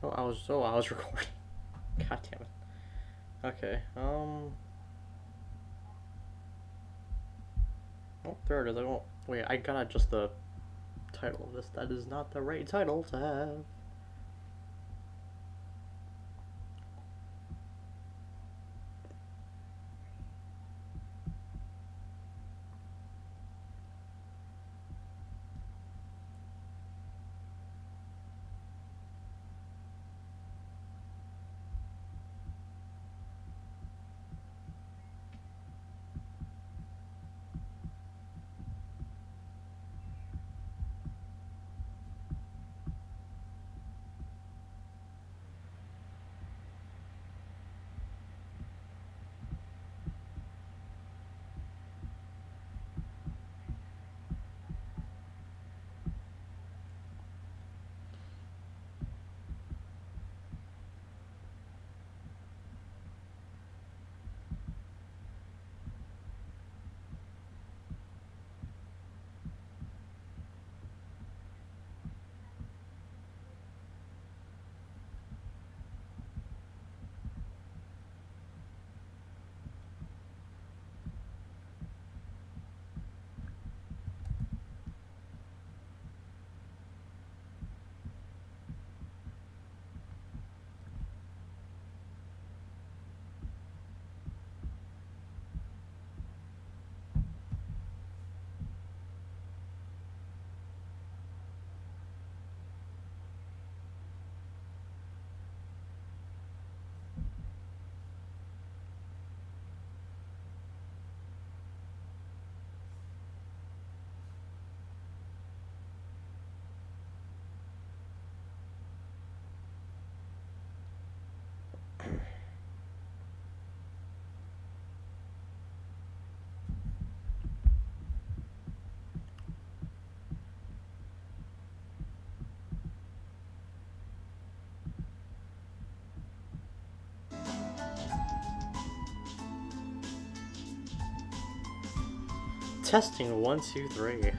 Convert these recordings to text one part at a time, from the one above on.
I was recording. God damn it. Okay, Oh, there it is. I won't. Wait, I gotta adjust the title of this. That is not the right title to have. Testing 1, 2, 3.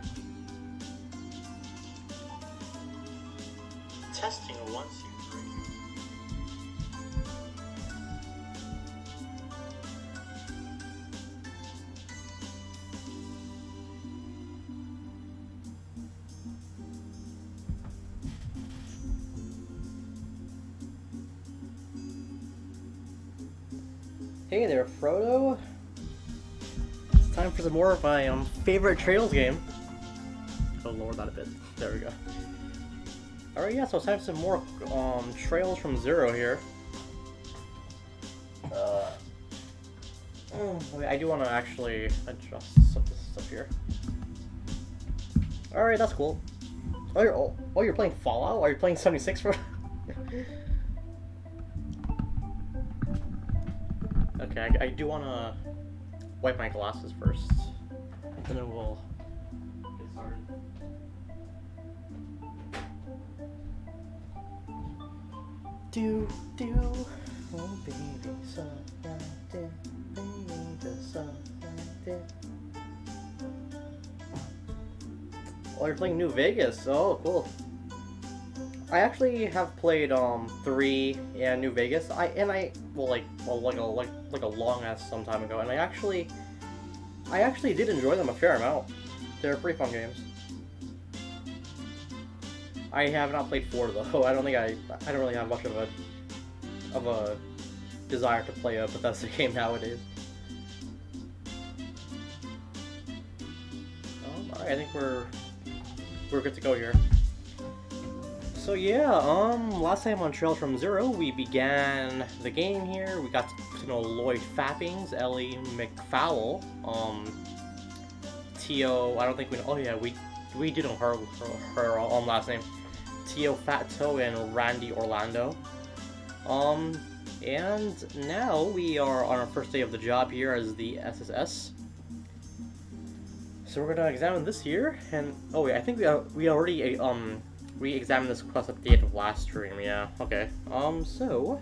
Testing 1, 2, 3. Hey there, Frodo. It's time for some more of my favorite Trails game. Oh, lower that a bit. There we go. Alright, yeah, so it's time for some more Trails from Zero here. Wait, I do want to actually adjust some of this stuff here. Alright, that's cool. You're playing Fallout? Are you playing 76 for? Okay, I do want to wipe my glasses first, and then we'll get started. Oh baby, something, baby, something. Oh, you're playing New Vegas. Oh, cool. I actually have played 3 and New Vegas. Like a long ass some time ago, and I actually did enjoy them a fair amount. They're pretty fun games. I have not played 4 though. I don't really have much of a desire to play a Bethesda game nowadays. Alright, I think we're good to go here. So yeah, last time on Trails from Zero, we began the game here. We got to know Lloyd Fappings, Ellie McFowle, Tio. I don't think we know. Oh yeah, we did know her last name. Tio Fatto and Randy Orlando. And now we are on our first day of the job here as the SSS. So we're gonna examine this here, and oh wait, I think we already we examined this quest at the end of last stream. Yeah, okay. So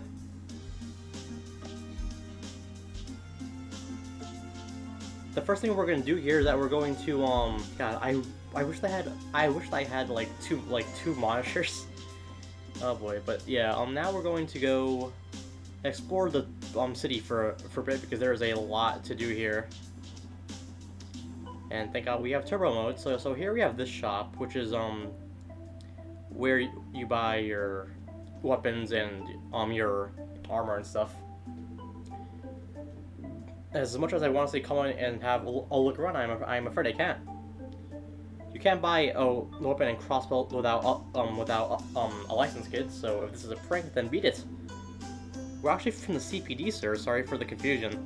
the first thing we're gonna do here is that we're going to God, I wish I had like two monitors. Oh boy, but yeah, now we're going to go explore the city for a bit because there's a lot to do here. And thank God we have turbo mode. So here we have this shop, which is where you buy your weapons and your armor and stuff. As much as I want to say come in and have a look around, I'm afraid I can't. You can't buy a weapon and crossbow without a license, kid. So if this is a prank, then beat it. We're actually from the CPD, sir. Sorry for the confusion.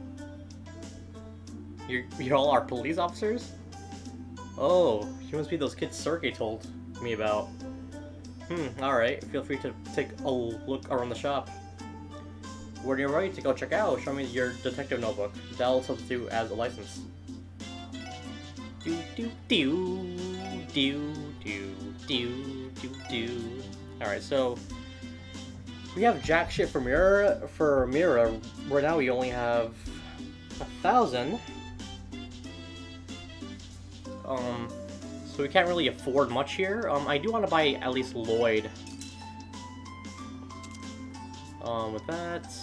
You all are police officers? Oh, you must be those kids Sergey told me about. Alright. Feel free to take a look around the shop. When you're ready to go check out, show me your detective notebook. That'll substitute as a license. Alright, so we have jack shit for Mira, where now we only have 1,000. So we can't really afford much here. I do want to buy at least Lloyd. With that,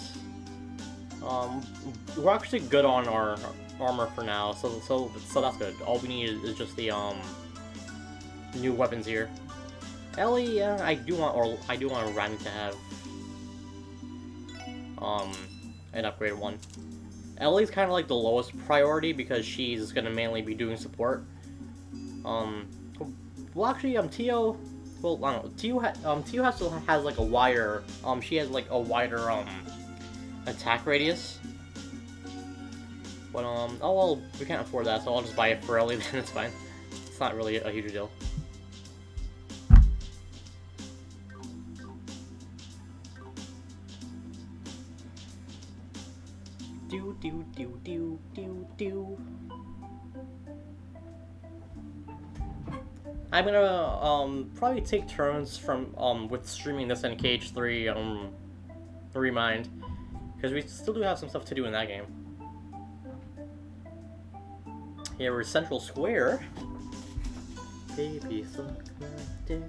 we're actually good on our armor for now, so that's good. All we need is just the new weapons here. Ellie, yeah, I do want Ren to have an upgraded one. Ellie's kind of like the lowest priority because she's gonna mainly be doing support. Well, actually, Tio. Well, I don't know. Tio has like a wider. She has like a wider attack radius. But oh well, we can't afford that, so I'll just buy it for Ellie. Then it's fine. It's not really a huge deal. I'm gonna probably take turns from with streaming this in KH3 Remind, because we still do have some stuff to do in that game. Here we're Central Square. Baby suck my dick,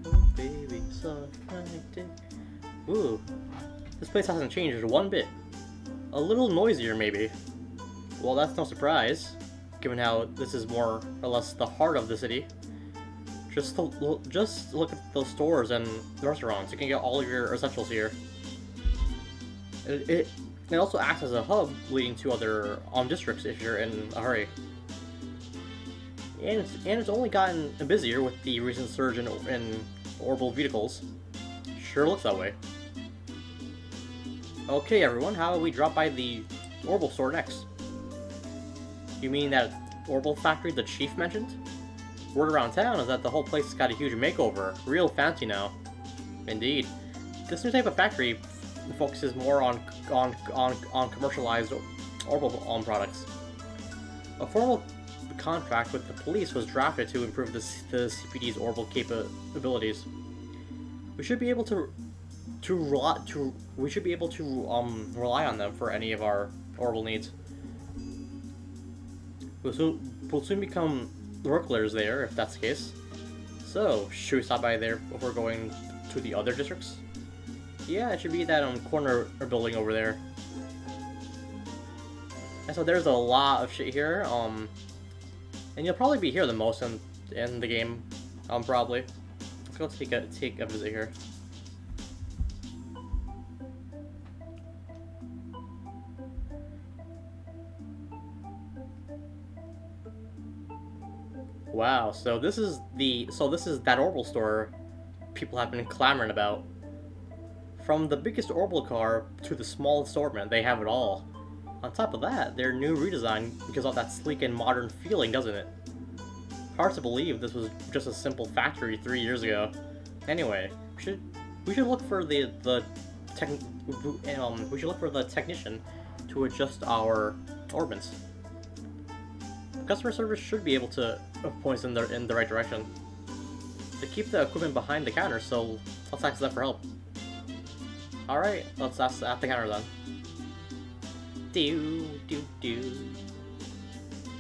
oh, baby suck my dick. Ooh, this place hasn't changed one bit. A little noisier, maybe. Well, that's no surprise, given how this is more or less the heart of the city. Just look at those stores and the restaurants. You can get all of your essentials here. It also acts as a hub leading to other districts if you're in a hurry. And it's only gotten busier with the recent surge in orbital vehicles. Sure looks that way. Okay, everyone, how about we drop by the Orbital store next? You mean that Orbital Factory the chief mentioned? Word around town is that the whole place has got a huge makeover. Real fancy now. Indeed. This new type of factory focuses more on commercialized orbital products. A formal contract with the police was drafted to improve the CPD's orbital capabilities. We should be able to rely on them for any of our orbital needs. We'll soon become worklers there, if that's the case. So, should we stop by there before going to the other districts? Yeah, it should be that corner building over there. And so there's a lot of shit here, and you'll probably be here the most in the game, probably. Let's go take a visit here. Wow, so this is that orbital store people have been clamoring about. From the biggest orbital car to the small assortment, they have it all. On top of that, their new redesign gives off that sleek and modern feeling, doesn't it? Hard to believe this was just a simple factory 3 years ago. Anyway, we should look for the technician to adjust our orbits. Customer service should be able to point us in the right direction. They keep the equipment behind the counter, so let's ask them for help. Alright, let's ask at the counter then.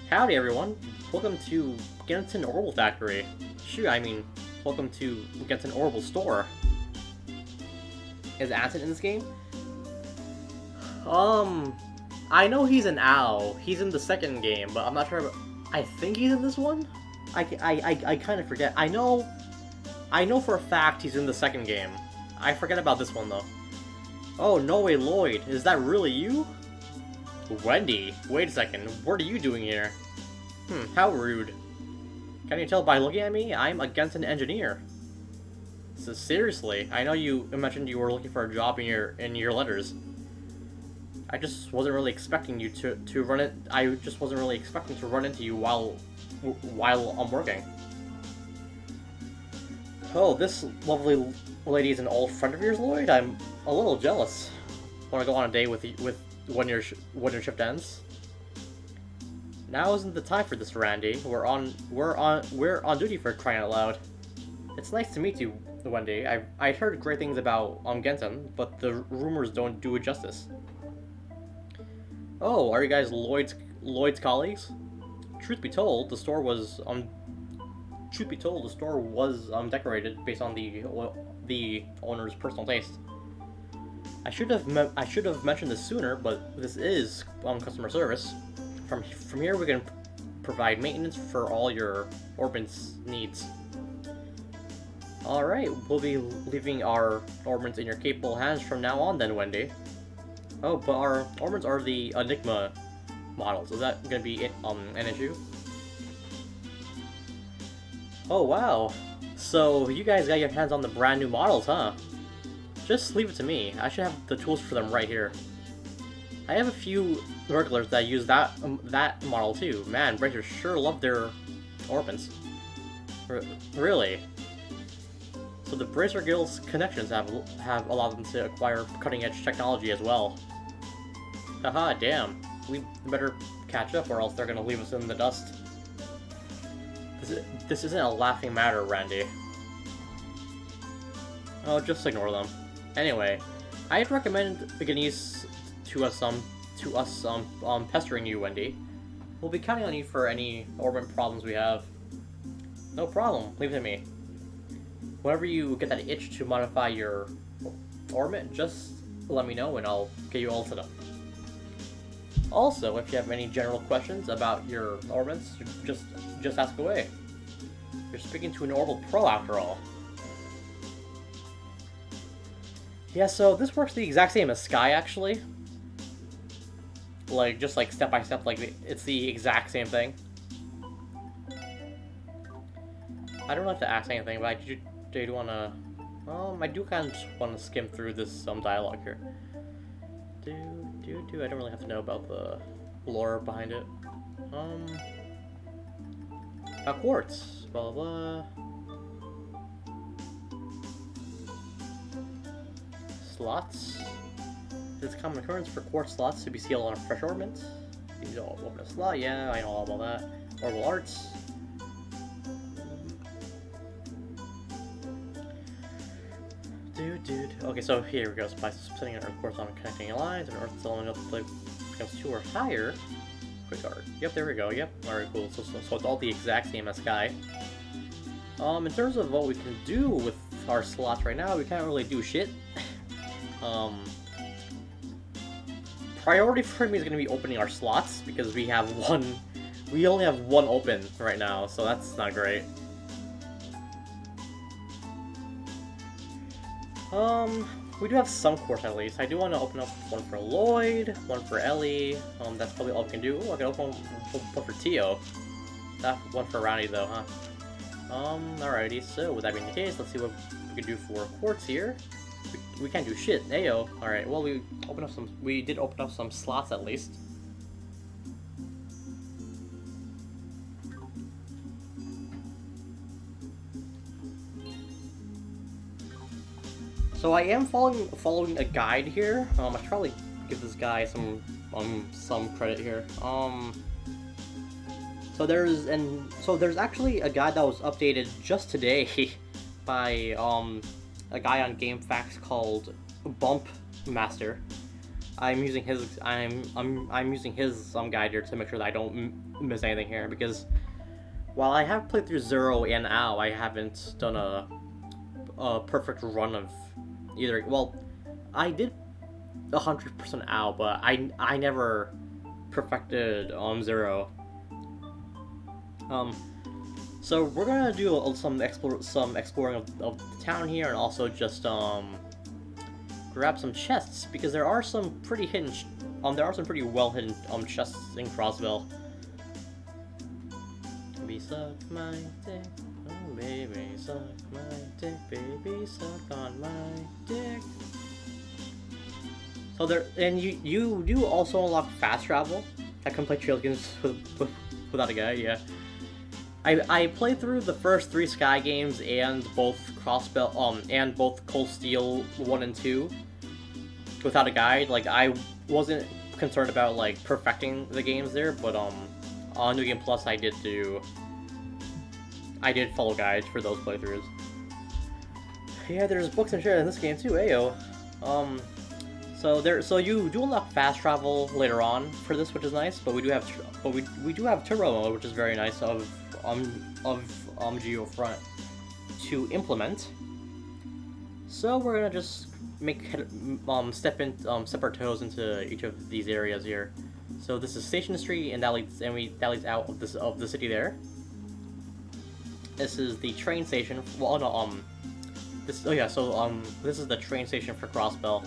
Howdy everyone, welcome to Genton Orbital Factory. Shoot, I mean, welcome to Genton Orbital Store. is Anson in this game? I know he's an owl. He's in the second game, but I'm not sure. I think he's in this one. I kind of forget. I know for a fact he's in the second game. I forget about this one though. Oh no way, Lloyd. Is that really you? Wendy, wait a second. What are you doing here? How rude. Can you tell by looking at me? I'm against an engineer. So seriously, I know you mentioned you were looking for a job in your letters. I just wasn't really expecting you to run it. I just wasn't really expecting to run into you while I'm working. Oh, this lovely lady is an old friend of yours, Lloyd. I'm a little jealous. Want to go on a date with when your shift ends? Now isn't the time for this, Randy. We're on duty for crying out loud. It's nice to meet you, Wendy. I heard great things about Genton, but the rumors don't do it justice. Oh, are you guys Lloyd's colleagues? Truth be told, the store was decorated based on the owner's personal taste. I should have mentioned this sooner, but this is customer service. From here, we can provide maintenance for all your Orbit's needs. All right, we'll be leaving our Orbits in your capable hands from now on, then, Wendy. Oh, but our Orbits are the Enigma models. Is that going to be an issue? Oh wow, so you guys got your hands on the brand new models, huh? Just leave it to me. I should have the tools for them right here. I have a few regulars that use that model too. Man, Breakers sure love their Orbits. Really? So the Bracer Guild's connections have allowed them to acquire cutting-edge technology as well. Haha, damn. We better catch up or else they're gonna leave us in the dust. This isn't a laughing matter, Randy. Oh, just ignore them. Anyway, I'd recommend getting used to us pestering you, Wendy. We'll be counting on you for any Orbit problems we have. No problem. Leave it to me. Whenever you get that itch to modify your Orbit, just let me know and I'll get you all set up. Also, if you have any general questions about your Orbits, just ask away. You're speaking to an Orbital Pro after all. Yeah, so this works the exact same as Sky, actually. Like, just like step by step, like it's the exact same thing. I don't have to ask anything, but I do wanna. I do kind of want to skim through this dialogue here. I don't really have to know about the lore behind it. Quartz, blah blah blah. Slots. It's a common occurrence for quartz slots to be sealed on a fresh orbit. You know, open a slot, yeah, I know all about that. Orbital arts. Okay, so here we go. By setting an Earth quartz on connecting lines, and Earth filling up the becomes 2 or higher. Quick art. Yep, there we go. Yep. Alright, cool. So it's all the exact same as Sky. In terms of what we can do with our slots right now, we can't really do shit. Priority for me is going to be opening our slots, because we only have one open right now, so that's not great. We do have some quartz at least. I do want to open up one for Lloyd, one for Ellie. That's probably all we can do. Ooh, I can open one for Tio. That one for Roundy though, huh? Alrighty, so with that being the case, let's see what we can do for quartz here. We can't do shit. Ayo. Alright, well we did open up some slots at least. So I am following a guide here. I should probably give this guy some credit here. So there's actually a guide that was updated just today by a guy on GameFAQs called Bump Master. I'm using his guide here to make sure that I don't miss anything here, because while I have played through Zero and Ow, I haven't done a perfect run of either. Well, I did 100% out, but I never perfected Zero. So we're gonna do some exploring of the town here, and also just grab some chests, because there are some pretty hidden there are some pretty well hidden chests in Crossbell. Baby suck my dick, oh baby suck my dick, baby suck on my dick. So there, and you do also unlock fast travel. I can play trail games without a guide, yeah. I played through the first 3 Sky games and both Crossbell and both Cold Steel 1 and 2 without a guide. Like, I wasn't concerned about like perfecting the games there, but on New Game Plus I did follow guides for those playthroughs. Yeah, there's books and shit in this game too, ayo. So you do unlock fast travel later on for this, which is nice. But we do have turbo mode, which is very nice of Geofront to implement. So we're gonna just step our toes into each of these areas here. So this is Station Street, and that leads out of the city there. This is the train station. Well, no, this is the train station for Crossbell.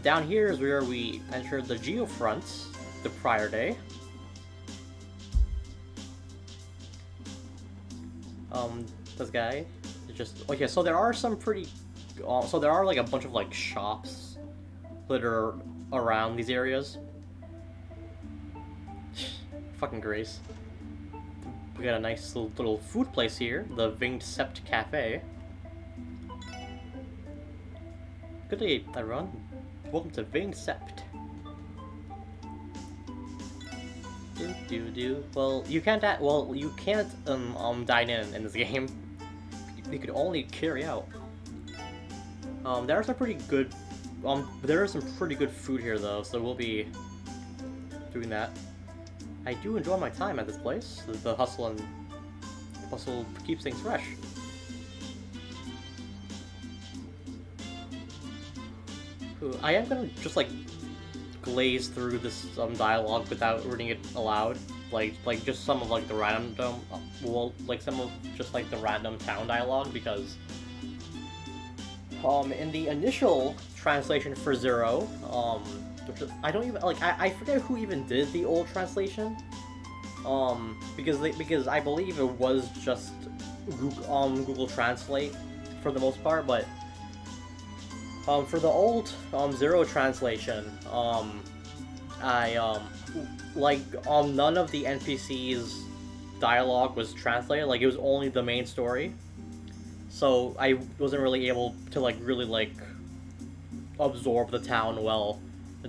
Down here is where we entered the Geofront the prior day. This guy is just okay. So there are some pretty. So there are like a bunch of like shops that are around these areas. Fucking Grace. We got a nice little food place here, the Decepticon Cafe. Good day, everyone. Welcome to Decepticon. Well, you can't. You can't dine in this game. You could only carry out. There are some pretty good. There is some pretty good food here though, so we'll be doing that. I do enjoy my time at this place. The hustle and bustle keeps things fresh. I am gonna just like glaze through this dialogue without reading it aloud, like just some of like the random, some of just like the random town dialogue, because in the initial translation for Zero, which I don't even like, I forget who even did the old translation, because I believe it was just Google Translate for the most part, but for the old Zero translation, none of the NPCs dialogue was translated. Like, it was only the main story, so I wasn't really able to like really like absorb the town well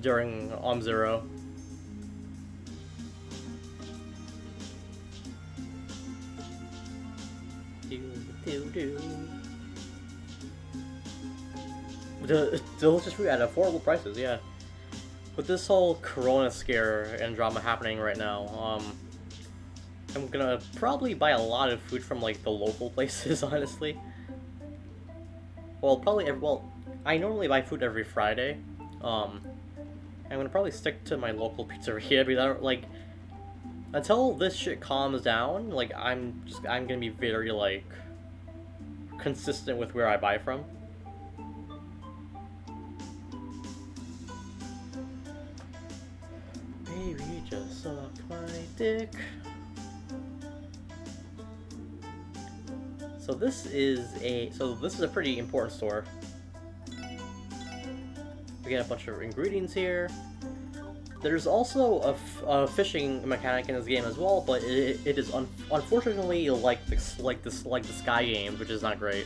during Zero. The delicious food at affordable prices, yeah. With this whole Corona scare and drama happening right now, I'm gonna probably buy a lot of food from like the local places, honestly. Well, I normally buy food every Friday. I'm gonna probably stick to my local pizzeria, because I don't like, until this shit calms down, like I'm gonna be very like consistent with where I buy from. Baby, just suck my dick. So this is a pretty important store. We get a bunch of ingredients here. There's also a fishing mechanic in this game as well, but it is unfortunately like the Sky games, which is not great.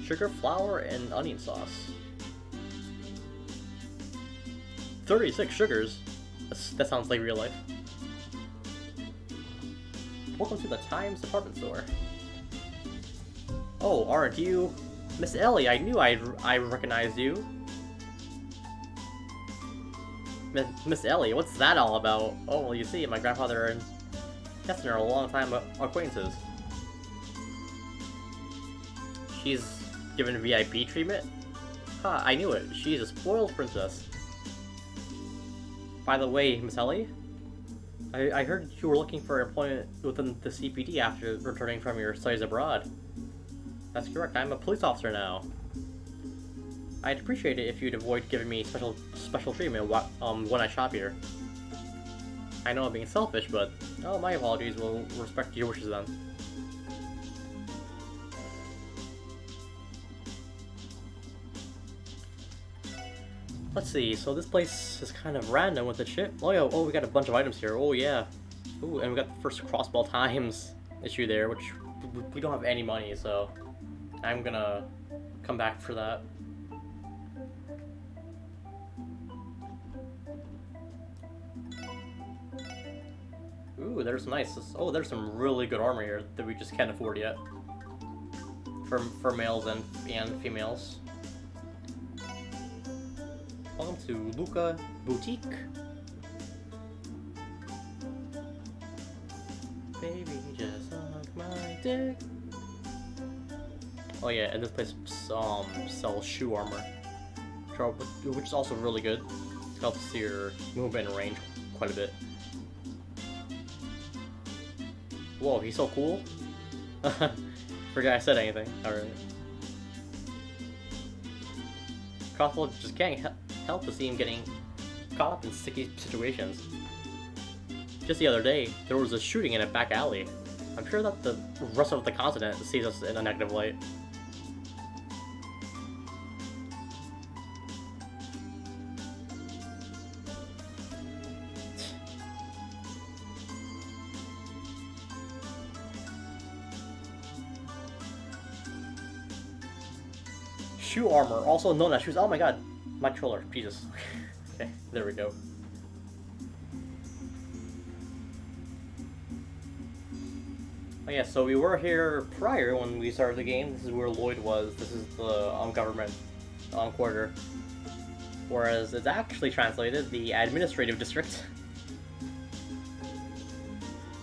Sugar, flour, and onion sauce. 36 sugars. That sounds like real life. Welcome to the Times department store. Oh, aren't you Miss Ellie? I knew I recognized you. Miss Ellie, what's that all about? Oh, well, you see, my grandfather and Kessner are long-time acquaintances. She's given VIP treatment? Ha, I knew it. She's a spoiled princess. By the way, Miss Ellie, I heard you were looking for employment within the CPD after returning from your studies abroad. That's correct. I'm a police officer now. I'd appreciate it if you'd avoid giving me special treatment when I shop here. I know I'm being selfish, but oh, my apologies. We'll respect your wishes then. Let's see, so this place is kind of random with the shit. Oh yeah, oh, we got a bunch of items here. Oh yeah. Ooh, and we got the first Crossbell Times issue there, which we don't have any money, so I'm gonna come back for that. Ooh, there's nice. Oh, there's some really good armor here that we just can't afford yet. For males and females. Welcome to Luca Boutique. Baby, just suck my dick. Oh yeah, and this place sells shoe armor, which is also really good. It helps your movement and range quite a bit. Whoa, he's so cool. Forgot I said anything. Alright. Crossbell just can't help to see him getting caught up in sticky situations. Just the other day, there was a shooting in a back alley. I'm sure that the rest of the continent sees us in a negative light. Shoe armor, also known as shoes. Oh my god, my controller, Jesus. Okay, there we go. Oh yeah, so we were here prior when we started the game. This is where Lloyd was. This is the government quarter. Whereas it's actually translated the administrative district.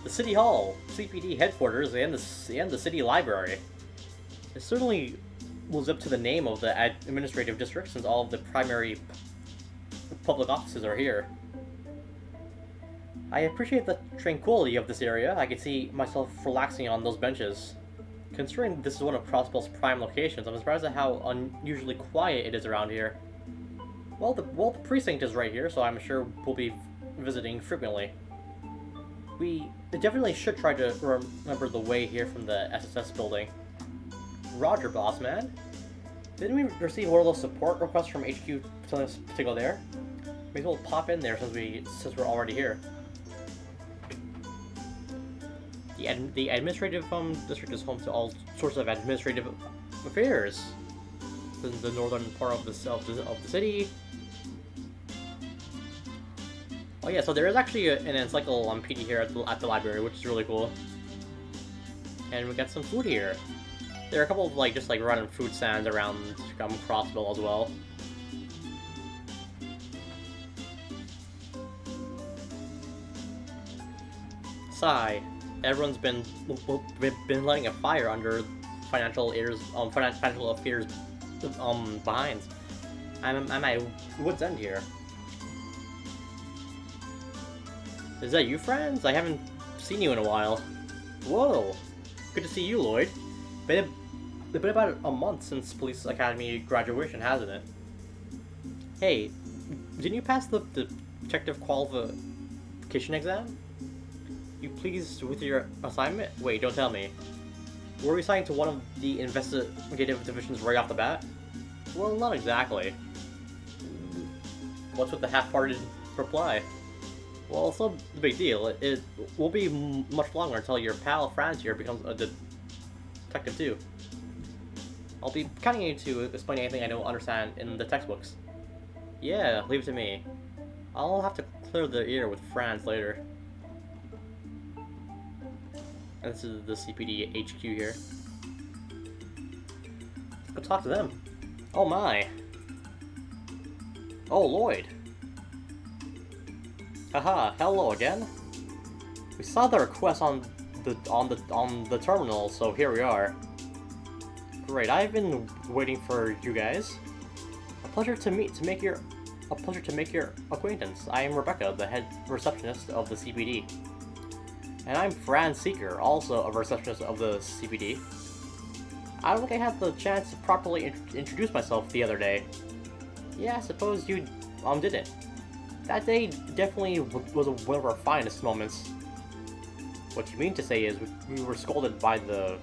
The city hall, CPD headquarters, and the city library. It certainly lives up to the name of the administrative district, since all of the primary public offices are here. I appreciate the tranquility of this area. I can see myself relaxing on those benches. Considering this is one of Crossbell's prime locations, I'm surprised at how unusually quiet it is around here. Well, the precinct is right here, so I'm sure we'll be visiting frequently. We definitely should try to remember the way here from the SSS building. Roger, boss man. Didn't we receive one of those support requests from HQ telling us to go there? May as well pop in there since we're already here. The administrative district is home to all sorts of administrative affairs. The northern part of the city. Oh yeah, so there is actually an encyclical PD here at the library, which is really cool. And we got some food here. There are a couple of just random food stands around Crossbell as well. Sigh. Everyone's been lighting a fire under financial affairs behinds. I'm at my wit's end here. Is that you, friends? I haven't seen you in a while. Whoa! Good to see you, Lloyd. It's been about a month since Police Academy graduation, hasn't it? Hey, didn't you pass the detective qualification exam? You pleased with your assignment? Wait, don't tell me. Were we assigned to one of the investigative divisions right off the bat? Well, not exactly. What's with the half-hearted reply? Well, it's not a big deal. It won't be much longer until your pal Franz here becomes a detective too. I'll be counting you to explain anything I don't understand in the textbooks. Yeah, leave it to me. I'll have to clear the ear with Franz later. And this is the CPD HQ here. Let's go talk to them. Oh my. Oh, Lloyd. Haha, hello again. We saw the request on the terminal, so here we are. Great, I've been waiting for you guys. A pleasure to make your acquaintance. I am Rebecca, the head receptionist of the CPD. And I'm Fran Seeker, also a receptionist of the CPD. I don't think I had the chance to properly introduce myself the other day. Yeah, I suppose you didn't. That day definitely was one of our finest moments. What you mean to say is we were scolded by the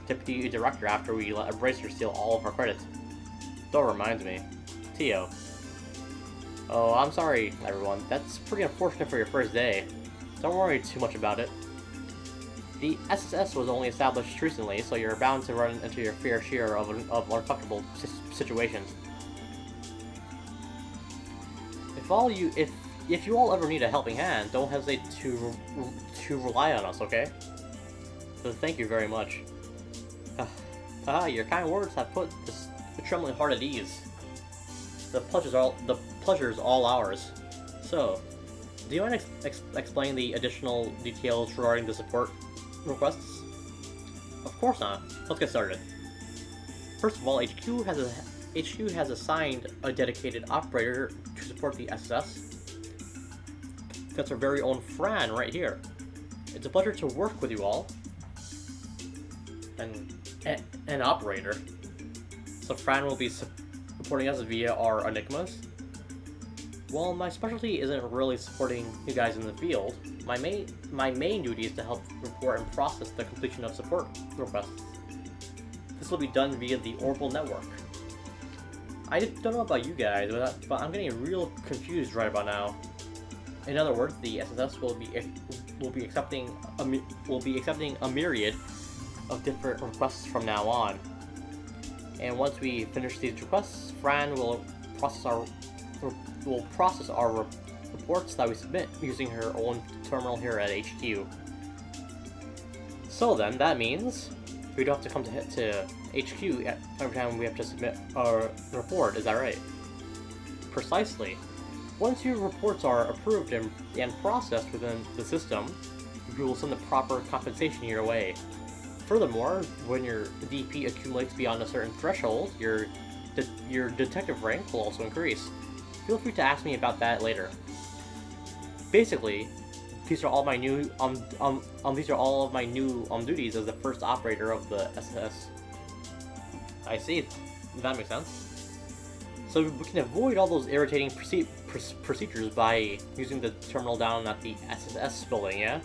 deputy director after we let a bracer steal all of our credit. That reminds me. Tio. Oh, I'm sorry, everyone. That's pretty unfortunate for your first day. Don't worry too much about it. The SSS was only established recently, so you're bound to run into your fair share of uncomfortable situations. If you all ever need a helping hand, don't hesitate to rely on us, okay? So thank you very much. Your kind words have put the trembling heart at ease. The pleasure's all ours. So, do you want to explain the additional details regarding the support requests? Of course not. Let's get started. First of all, HQ has assigned a dedicated operator to support the SS. That's our very own Fran right here. It's a pleasure to work with you all. An operator. So Fran will be supporting us via our Enigmas. While my specialty isn't really supporting you guys in the field, my main duty is to help report and process the completion of support requests. This will be done via the Orbital network. I don't know about you guys, but I'm getting real confused right about now. In other words, the SSS will be accepting a myriad of different requests from now on. And once we finish these requests, Fran will process our reports that we submit using her own terminal here at HQ. So then, that means we don't have to come to HQ every time we have to submit our report, is that right? Precisely. Once your reports are approved and processed within the system, we will send the proper compensation your way. Furthermore, when your DP accumulates beyond a certain threshold, your detective rank will also increase. Feel free to ask me about that later. Basically, these are all my new duties as the first operator of the SS. I see. That makes sense. So we can avoid all those irritating procedures by using the terminal down at the SSS building, yeah?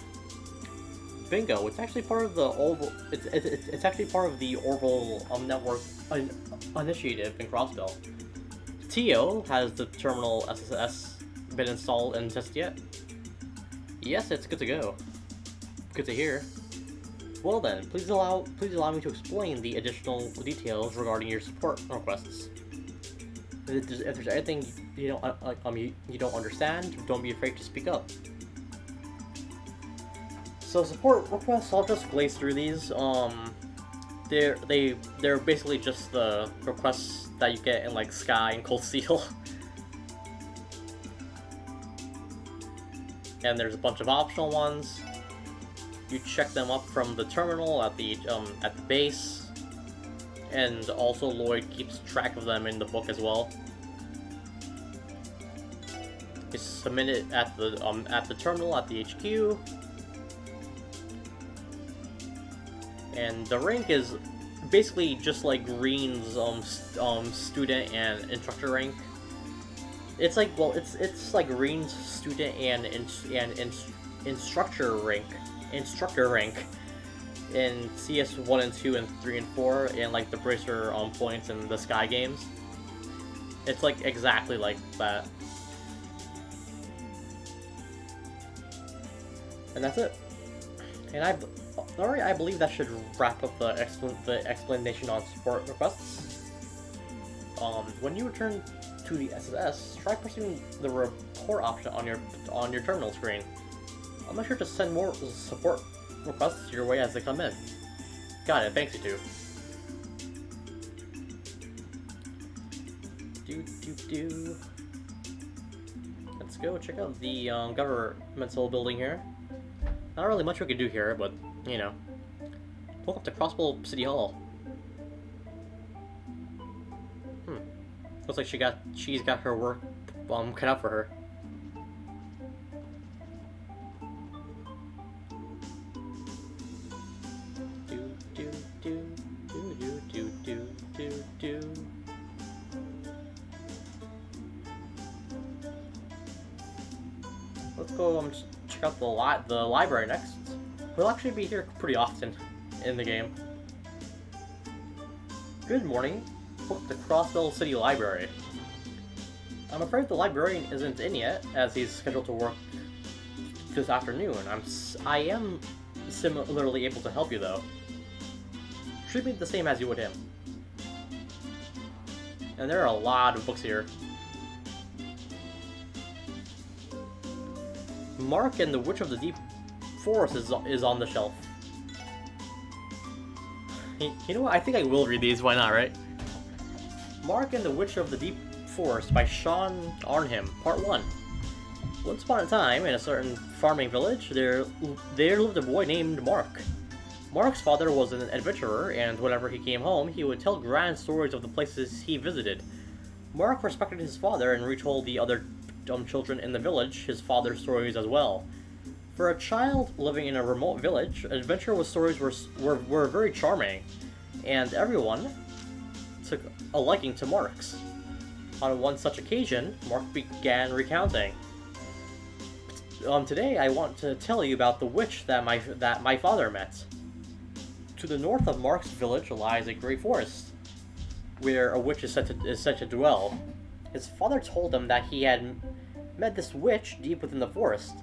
Bingo! It's actually part of the Orbital. It's actually part of the Orbital network initiative in Crossbell. Tio, has the terminal SSS been installed and tested yet? Yes, it's good to go. Good to hear. Well then, please allow me to explain the additional details regarding your support requests. If there's anything you don't understand, don't be afraid to speak up. So support requests, I'll just glaze through these. They're basically just the requests that you get in like Sky and Cold Steel. And there's a bunch of optional ones. You check them up from the terminal at the base, and also Lloyd keeps track of them in the book as well. You submit it at the terminal at the HQ, and the rank is basically just like Green's student and instructor rank. It's like, well, it's like Green's student and instructor rank in CS 1 and 2 and 3 and 4 and like the Bracer points in the Sky games. It's like exactly like that. And that's it. And I believe that should wrap up the explanation on support requests. When you return to the SSS, try pressing the report option on your terminal screen. I'll make sure to send more support requests your way as they come in. Got it, thanks you two. Let's go check out the governmental building here. Not really much we can do here, but, you know. Welcome to Crossbell City Hall. Looks like she's got her work cut out for her. Let's go check out the library next. We'll actually be here pretty often in the game. Good morning. Welcome to Crossbell City Library. I'm afraid the librarian isn't in yet, as he's scheduled to work this afternoon. I am similarly able to help you, though. Treat me the same as you would him. And there are a lot of books here. Mark and the Witch of the Deep Forest is on the shelf. You know what? I think I will read these. Why not, right? Mark and the Witch of the Deep Forest by Sean Arnhem, Part 1. Once upon a time, in a certain farming village, there lived a boy named Mark. Mark's father was an adventurer, and whenever he came home, he would tell grand stories of the places he visited. Mark respected his father and retold the other children in the village his father's stories as well. For a child living in a remote village, adventure with stories were very charming, and everyone took a liking to Mark's. On one such occasion, Mark began recounting. Today I want to tell you about the witch that my father met. To the north of Mark's village lies a great forest, where a witch is said to dwell. His father told him that he had met this witch deep within the forest.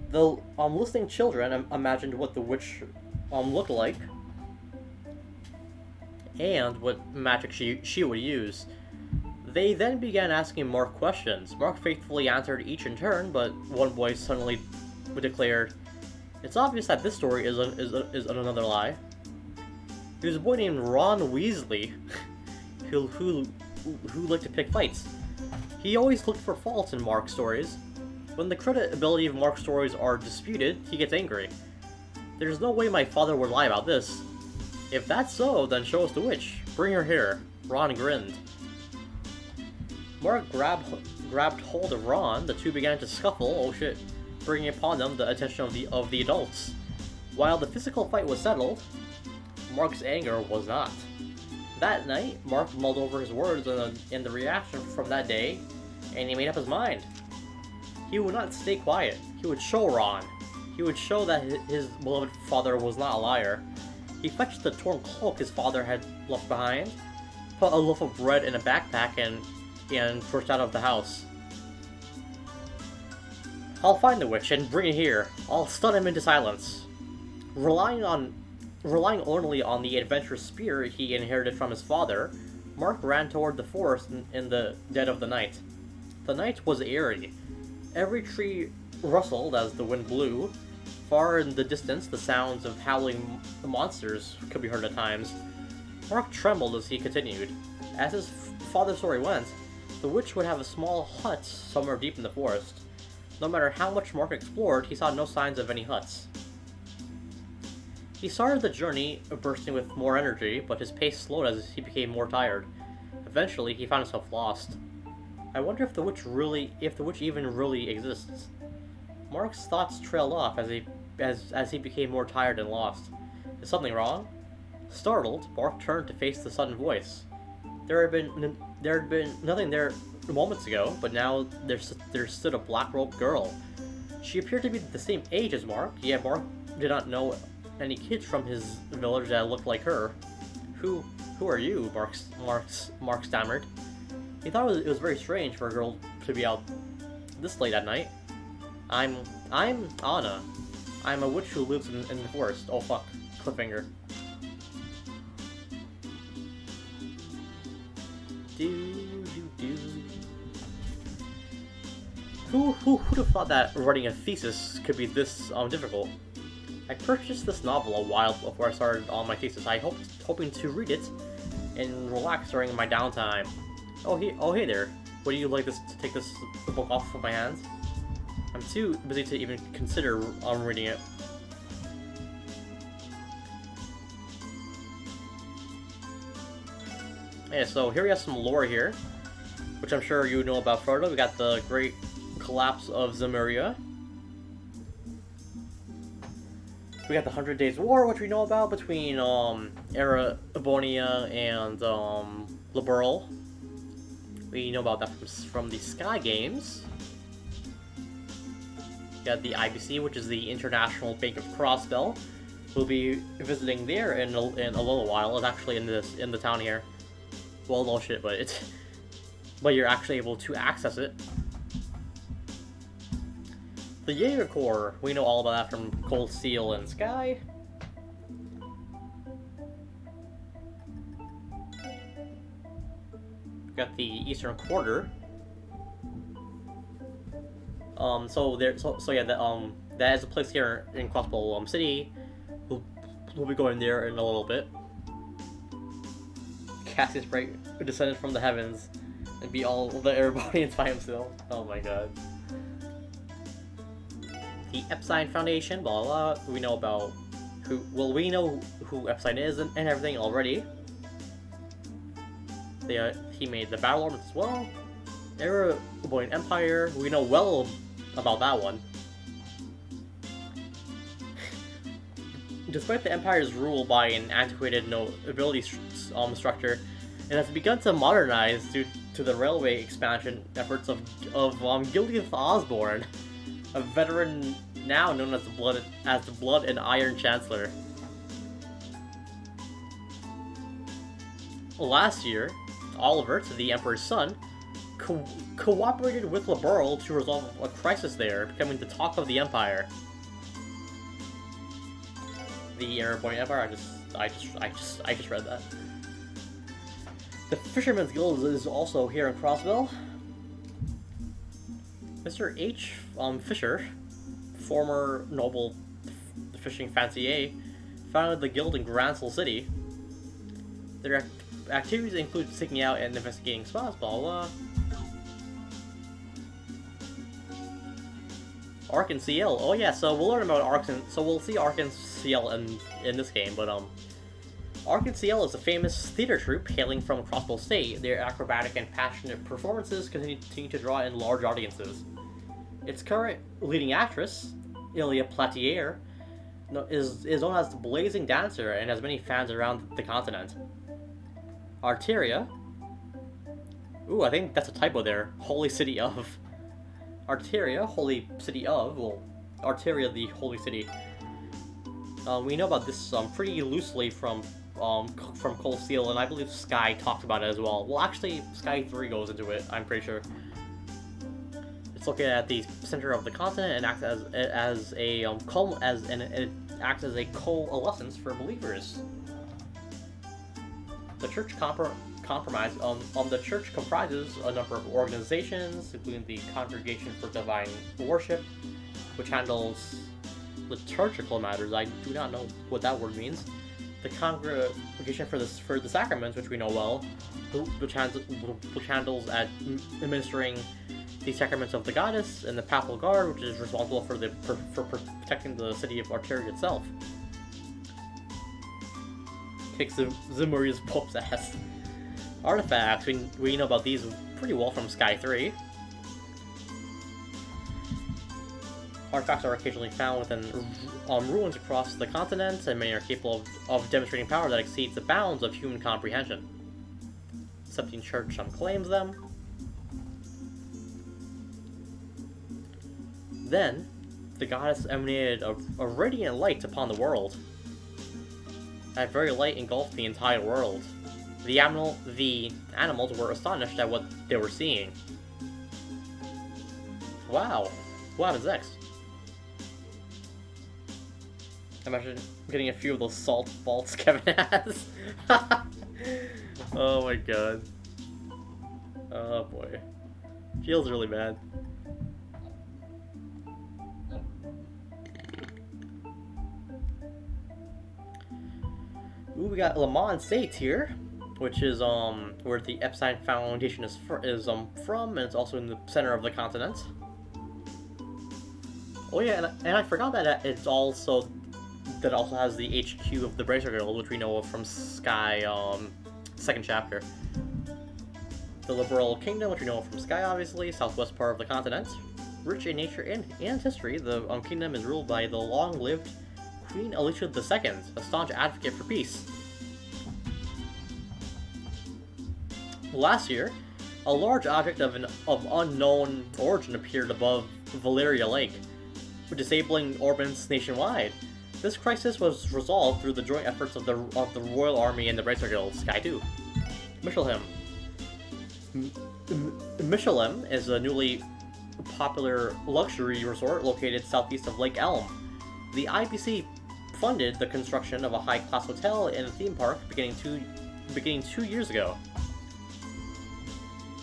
The listening children imagined what the witch looked like and what magic she would use. They then began asking Mark questions. Mark faithfully answered each in turn, but one boy suddenly declared, "It's obvious that this story is another lie." There's a boy named Ron Weasley who liked to pick fights. He always looked for faults in Mark's stories. When the credibility of Mark's stories are disputed, he gets angry. "There's no way my father would lie about this. If that's so, then show us the witch. Bring her here." Ron grinned. Mark grabbed hold of Ron. The two began to scuffle, oh shit, bringing upon them the attention of the adults. While the physical fight was settled, Mark's anger was not. That night, Mark mulled over his words and the reaction from that day, and he made up his mind. He would not stay quiet. He would show Ron. He would show that his beloved father was not a liar. He fetched the torn cloak his father had left behind, put a loaf of bread in a backpack, and pushed out of the house. "I'll find the witch and bring it here. I'll stun him into silence." Relying only on the adventurous spirit he inherited from his father, Mark ran toward the forest in the dead of the night. The night was eerie. Every tree rustled as the wind blew. Far in the distance, the sounds of howling monsters could be heard at times. Mark trembled as he continued. As his father's story went, the witch would have a small hut somewhere deep in the forest. No matter how much Mark explored, he saw no signs of any huts. He started the journey bursting with more energy, but his pace slowed as he became more tired. Eventually, he found himself lost. I wonder if the witch even really exists. Mark's thoughts trailed off as he became more tired and lost. Is something wrong? Startled, Mark turned to face the sudden voice. There had been nothing there moments ago, but now there stood a black-robed girl. She appeared to be the same age as Mark, yet Mark did not know any kids from his village that looked like her. Who are you? Mark stammered. He thought it was very strange for a girl to be out this late at night. I'm Anna. I'm a witch who lives in the forest. Oh fuck. Cliffhanger. Who'd have thought that writing a thesis could be this difficult? I purchased this novel a while before I started on my thesis. Hoping to read it and relax during my downtime. Oh hey there. Would you like to take this book off of my hands? I'm too busy to even consider reading it. Yeah, so here we have some lore here. which I'm sure you know about Frodo. We got the great collapse of Zemuria. We got the 100 Days War, which we know about between Erebonia and Liberl. We know about that from the Sky Games. We got the IBC, which is the International Bank of Crossbell. We'll be visiting there in a little while. It's actually in the town here. Well, no shit, but you're actually able to access it. The Jaeger Corps, we know all about that from Cold Steel and Sky. We got the Eastern Quarter. So yeah, that is a place here in Crossbell City. We'll be going there in a little bit. Cassius Bright descended from the heavens and beat all the Erebonians by himself. Oh my god. The Epstein Foundation, blah blah blah. We know about we know who Epstein is and everything already. He made the Battle Orbits as well. Erebonian Empire, we know well about that one. Despite the Empire's rule by an antiquated nobility structure, it has begun to modernize due to the railway expansion efforts of Gildeath Osborne, a veteran now known as the Blood and Iron Chancellor. Last year, Oliver, the Emperor's son, cooperated with Liberl to resolve a crisis there, becoming the talk of the Empire. The Erebonian Empire. I just read that. The Fisherman's Guild is also here in Crossbell. Mr. H. Fisher, former noble fishing fancier, founded the guild in Gransel City. Their activities include seeking out and investigating spots, blah blah. Ark and CL. Oh yeah, so we'll learn about Ark and we'll see Ark and CL in this game, but Ark and CL is a famous theater troupe hailing from Crossbell State. Their acrobatic and passionate performances continue to draw in large audiences. Its current leading actress, Ilya Platier, is known as the Blazing Dancer and has many fans around the continent. Arteria. Ooh, I think that's a typo there. Holy City of. Arteria, Holy City of. Well, Arteria, the Holy City. We know about this pretty loosely from Cold Steel, and I believe Sky talked about it as well. Well, actually, Sky 3 goes into it, I'm pretty sure. It's located at the center of the continent and acts as a coalescence for believers. The church the church comprises a number of organizations, including the Congregation for Divine Worship, which handles liturgical matters. I do not know what that word means. The Congregation for the Sacraments, which we know well, which handles administering the sacraments of the goddess, and the Papal Guard, which is responsible for protecting the city of Arteria itself. Kicks Zemuria's Pope's ass. Artifacts, we know about these pretty well from Sky 3. Artifacts are occasionally found within ruins across the continent, and many are capable of demonstrating power that exceeds the bounds of human comprehension. Septine Church claims them. Then, the goddess emanated a radiant light upon the world. That very light engulfed the entire world. The animals were astonished at what they were seeing. Wow, what happens next? Imagine getting a few of those salt vaults Kevin has. Oh my god. Oh boy. Feels really bad. Ooh, we got Le Mans State here, which is where the Epstein Foundation is from, and it's also in the center of the continent. Oh yeah, and I forgot that it also has the HQ of the Bracer Guild, which we know of from Sky second chapter. The Liberal Kingdom, which we know from Sky, obviously, southwest part of the continent. Rich in nature and history, the kingdom is ruled by the long-lived Queen Alicia II, a staunch advocate for peace. Last year, a large object of unknown origin appeared above Valeria Lake, disabling orbits nationwide. This crisis was resolved through the joint efforts of the Royal Army and the Racer Guild, Sky 2. Michelham. Michelham is a newly popular luxury resort located southeast of Lake Elm. The IBC funded the construction of a high-class hotel and a theme park beginning 2 years ago.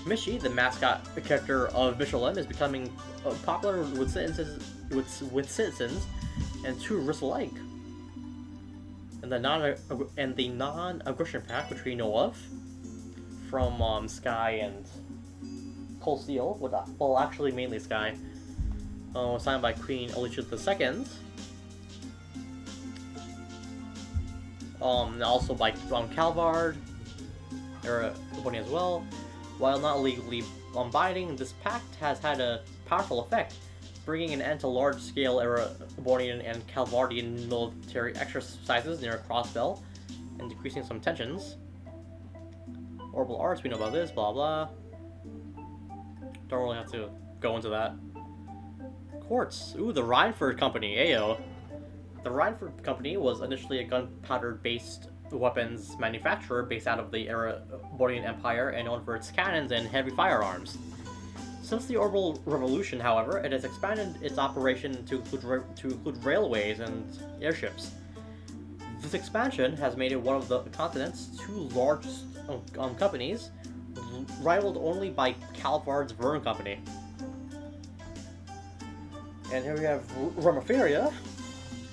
Michi, the mascot character of Michelham, is becoming popular with citizens and tourists alike. And the non-aggression pact, which we know of from Sky and Cold Steel, well, actually mainly Sky, signed by Queen Alicia II. And also by Calvard, or Bonnie as well. While not legally binding, this pact has had a powerful effect, bringing an end to large-scale Erebonian and Calvardian military exercises near Crossbell, and decreasing some tensions. Orbital Arts, we know about this, blah blah. Don't really have to go into that. Quartz. Ooh, the Rhineford Company, ayo. The Rhineford Company was initially a gunpowder-based weapons manufacturer based out of the Erebonian Empire and known for its cannons and heavy firearms. Since the Orbital Revolution, however, it has expanded its operation to include railways and airships. This expansion has made it one of the continent's two largest companies, rivaled only by Calvard's Verne Company. And here we have Romaferia.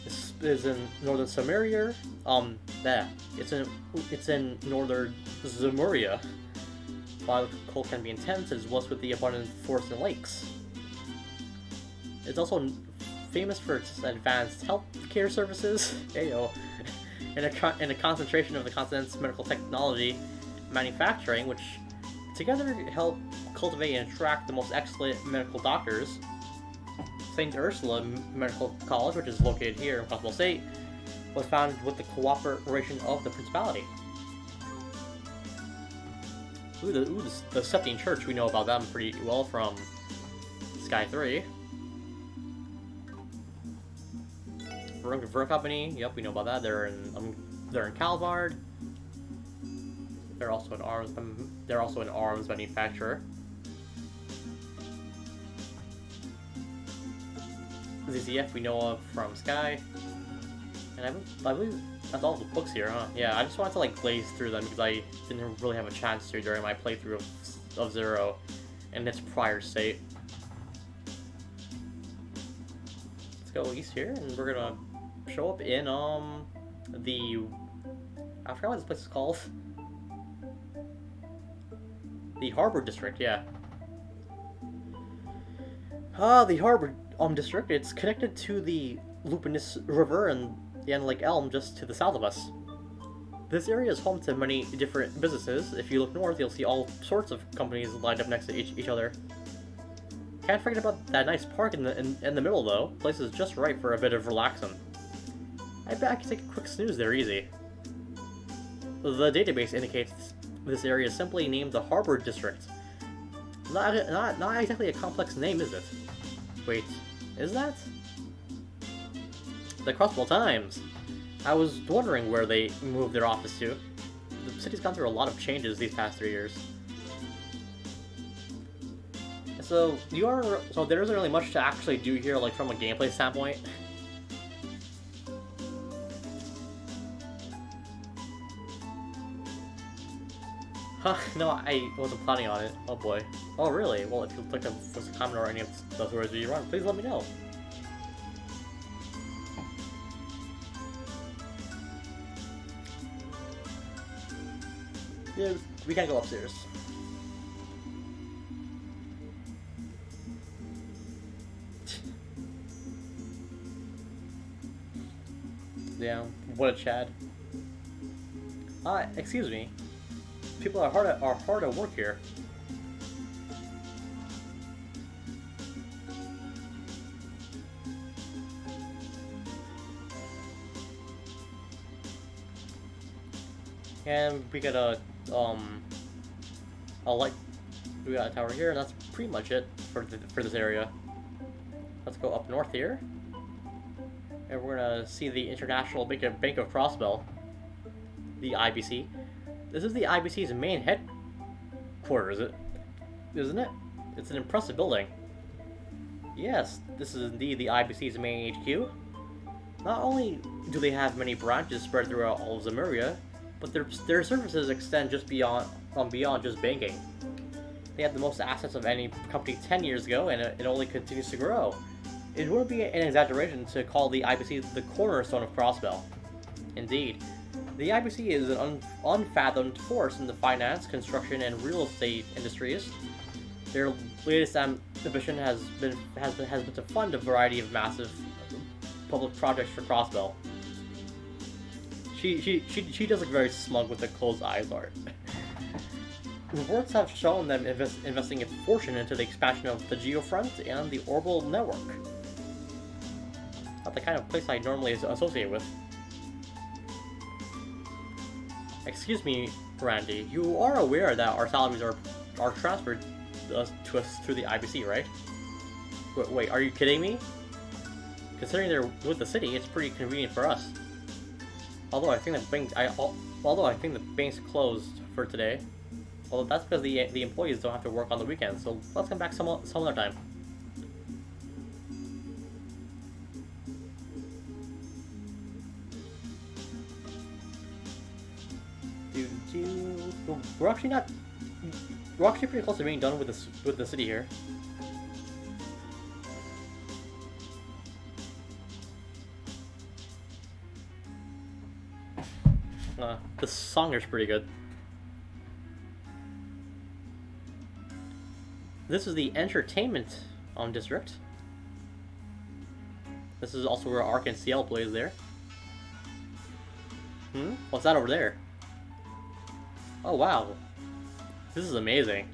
This is in northern Samaria. It's in northern Zemuria. While the cold can be intense, it is blessed with the abundant forests and lakes. It's also famous for its advanced healthcare services, ayo, and a concentration of the continent's medical technology manufacturing, which together help cultivate and attract the most excellent medical doctors. St. Ursula Medical College, which is located here in Crossbell State, was founded with the cooperation of the Principality. Ooh, the Decepticon Church, we know about them pretty well from Sky 3. Verne Company, yep, we know about that. They're in Calvard. They're also an arms manufacturer. ZZF we know of from Sky. And I believe that's all the books here, huh? Yeah, I just wanted to like glaze through them because I didn't really have a chance to during my playthrough of Zero in its prior state. Let's go east here, and we're gonna show up in I forgot what this place is called. The Harbor District, yeah. The Harbor District. It's connected to the Lupinus River and Lake Elm just to the south of us. This area is home to many different businesses. If you look north, you'll see all sorts of companies lined up next to each other. Can't forget about that nice park in the middle though. Place is just right for a bit of relaxing. I bet I can take a quick snooze there easy. The database indicates this area is simply named the Harbor District. Not exactly a complex name, is it? Wait, is that? The Crossbell Times. I was wondering where they moved their office to. The city's gone through a lot of changes these past 3 years. So there isn't really much to actually do here, like from a gameplay standpoint. Huh, no, I wasn't planning on it. Oh boy. Oh really? Well, if you'd like to post a comment or any of those words you run, please let me know. Yeah, we can't go upstairs. Yeah, what a Chad. Excuse me. People are hard at work here. And we got a light. We got a tower here, and that's pretty much it for this area. Let's go up north here, and we're gonna see the International Bank of Crossbell, the IBC. This is the IBC's main headquarters, isn't it? It's an impressive building. Yes, this is indeed the IBC's main HQ. Not only do they have many branches spread throughout all of Zemuria, but their services extend just beyond just banking. They had the most assets of any company 10 years ago, and it only continues to grow. It wouldn't be an exaggeration to call the IBC the cornerstone of Crossbell. Indeed, the IBC is an unfathomed force in the finance, construction, and real estate industries. Their latest ambition has been to fund a variety of massive public projects for Crossbell. She does look very smug with the closed eyes art. Reports have shown them investing a fortune into the expansion of the Geofront and the Orbital network. Not the kind of place I normally associate with. Excuse me, Randy, you are aware that our salaries are transferred to us through the IBC, right? Wait, are you kidding me? Considering they're with the city, it's pretty convenient for us. Although I think the bank's closed for today. Although that's because the employees don't have to work on the weekends, so let's come back some other time. We're actually pretty close to being done with the city here. The song here's pretty good. This is the entertainment district. This is also where Ark and CL plays there. What's that over there? Oh wow. This is amazing.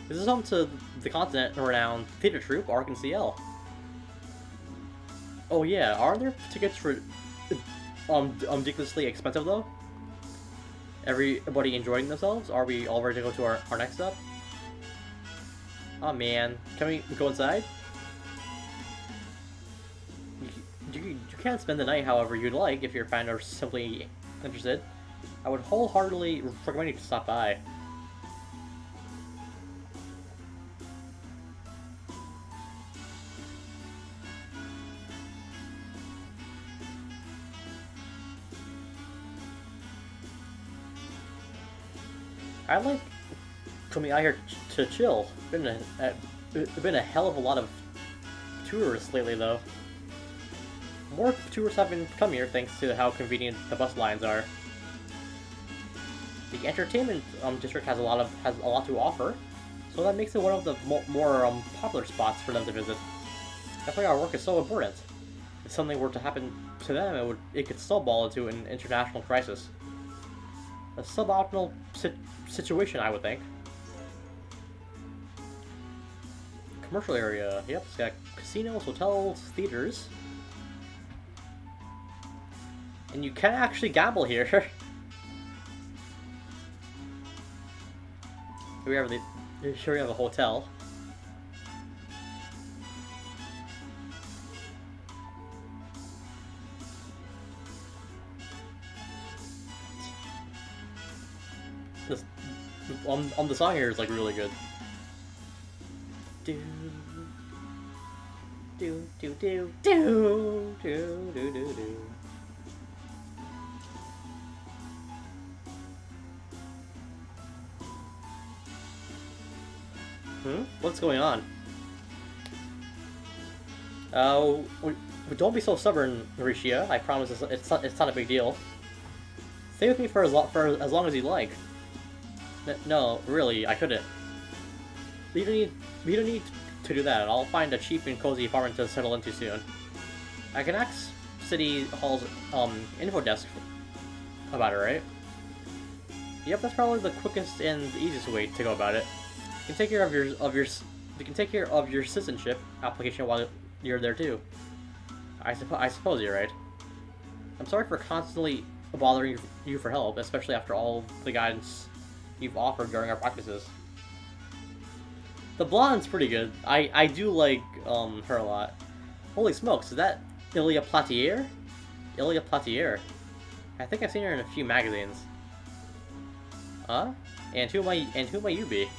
This is home to the continent-renowned theater troupe Ark and CL. Oh yeah, are there tickets for ridiculously expensive though? Everybody enjoying themselves? Are we all ready to go to our next step? Oh man, can we go inside? You can spend the night however you'd like if your fan are simply interested. I would wholeheartedly recommend you to stop by. I like coming out here to chill. It's been a hell of a lot of tourists lately, though. More tourists have been coming here thanks to how convenient the bus lines are. The entertainment district has a lot to offer, so that makes it one of the more popular spots for them to visit. That's why our work is so important. If something were to happen to them, it could snowball into an international crisis. A suboptimal situation, I would think. Commercial area. Yep, it's got casinos, hotels, theaters. And you can actually gamble here. Here we have a hotel. This the song here is like really good. Do do do do do do do do do. What's going on? Don't be so stubborn, Mauricia. I promise it's not a big deal. Stay with me for as long as you like. No, really, I couldn't. You don't need to do that. I'll find a cheap and cozy apartment to settle into soon. I can ask City Hall's info desk about it, right? Yep, that's probably the quickest and easiest way to go about it. You can take care of your citizenship application while you're there too. I suppose you're right. I'm sorry for constantly bothering you for help, especially after all the guidance you've offered during our practices. The blonde's pretty good. I do like her a lot. Holy smokes, is that Ilya Platier? Ilya Platier. I think I've seen her in a few magazines. Huh? And who might you be?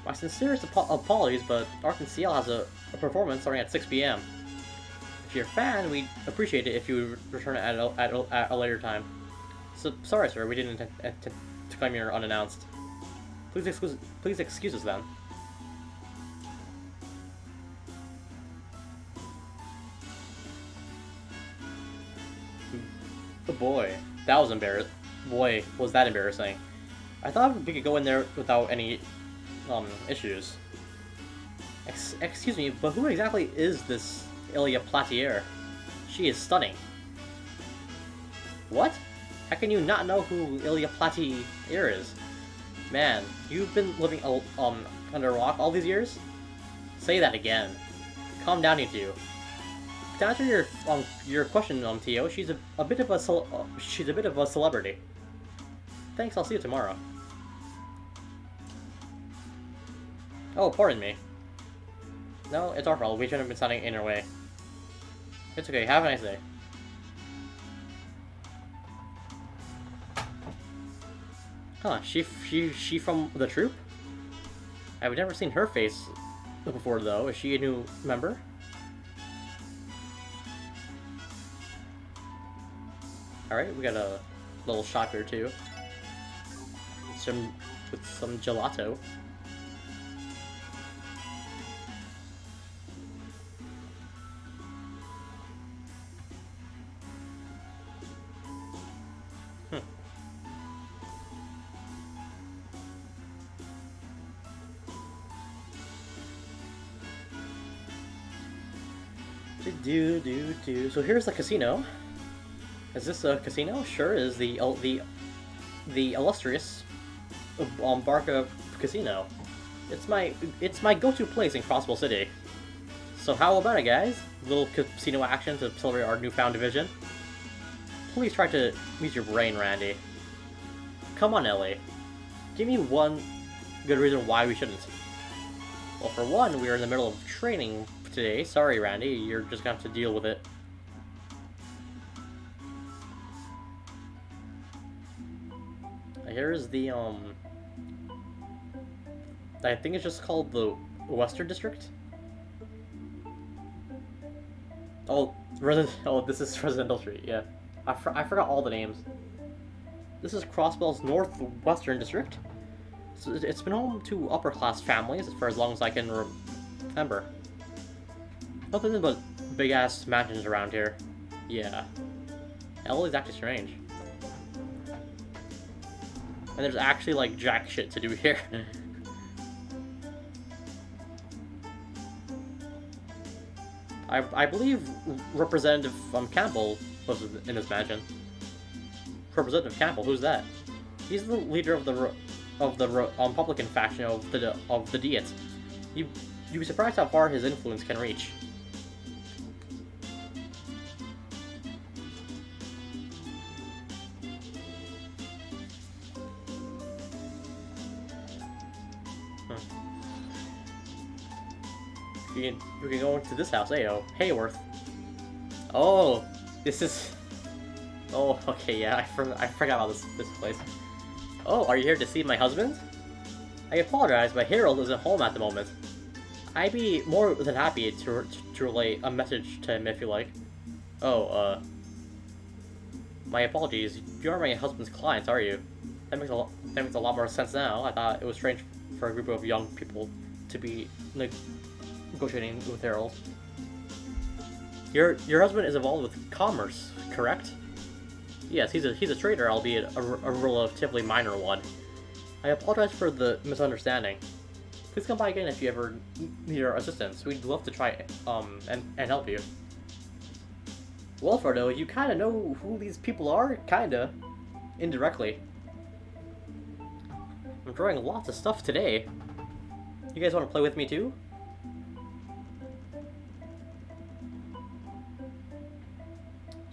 My sincerest apologies, but Arkansas has a performance starting at 6 p.m. If you're a fan, we'd appreciate it if you would return it at a later time. So, sorry, sir, we didn't intend to come here unannounced. Please excuse us then. Oh boy, that was embarrassing. Boy, was that embarrassing. I thought we could go in there without any issues. Excuse me, but who exactly is this Ilya Platier? She is stunning. What? How can you not know who Ilya Platier is? Man, you've been living under a rock all these years? Say that again. Calm down, you two. To answer your question, Tio, she's a bit of a celebrity. Thanks, I'll see you tomorrow. Oh, pardon me. No, it's our fault. We shouldn't have been standing in her way. It's okay. Have a nice day. Huh? She from the troop? I've never seen her face before, though. Is she a new member? All right, we got a little shop here too. With some gelato. So here's the casino. Is this a casino? Sure is the illustrious Barca Casino. It's my go-to place in Crossbell City. So how about it, guys? Little casino action to celebrate our newfound division. Please try to use your brain, Randy. Come on, Ellie. Give me one good reason why we shouldn't. Well, for one, we are in the middle of training today. Sorry, Randy. You're just gonna have to deal with it. Here's the, I think it's just called the Western District? Oh, this is Residential Street, yeah. I forgot all the names. This is Crossbell's Northwestern District. So it's been home to upper-class families for as long as I can remember. Nothing but big-ass mansions around here. Yeah. Ellie's actually strange. And there's actually, like, jack shit to do here. I believe Representative Campbell was in this mansion. Representative Campbell, who's that? He's the leader of the Republican faction of the Diet. You'd be surprised how far his influence can reach. We can go into this house, Ayo. Hayworth. Oh, this is... Oh, okay, yeah, I forgot about this place. Oh, are you here to see my husband? I apologize, but Harold isn't home at the moment. I'd be more than happy to relay a message to him if you like. Oh, my apologies. You are my husband's client, are you? That makes a lot more sense now. I thought it was strange for a group of young people to be negotiating with Harold. Your husband is involved with commerce, correct? Yes, he's a trader, albeit a relatively minor one. I apologize for the misunderstanding. Please come by again if you ever need our assistance. We'd love to try and help you. Well, Frodo, you kinda know who these people are? Kinda. Indirectly. I'm drawing lots of stuff today. You guys want to play with me too?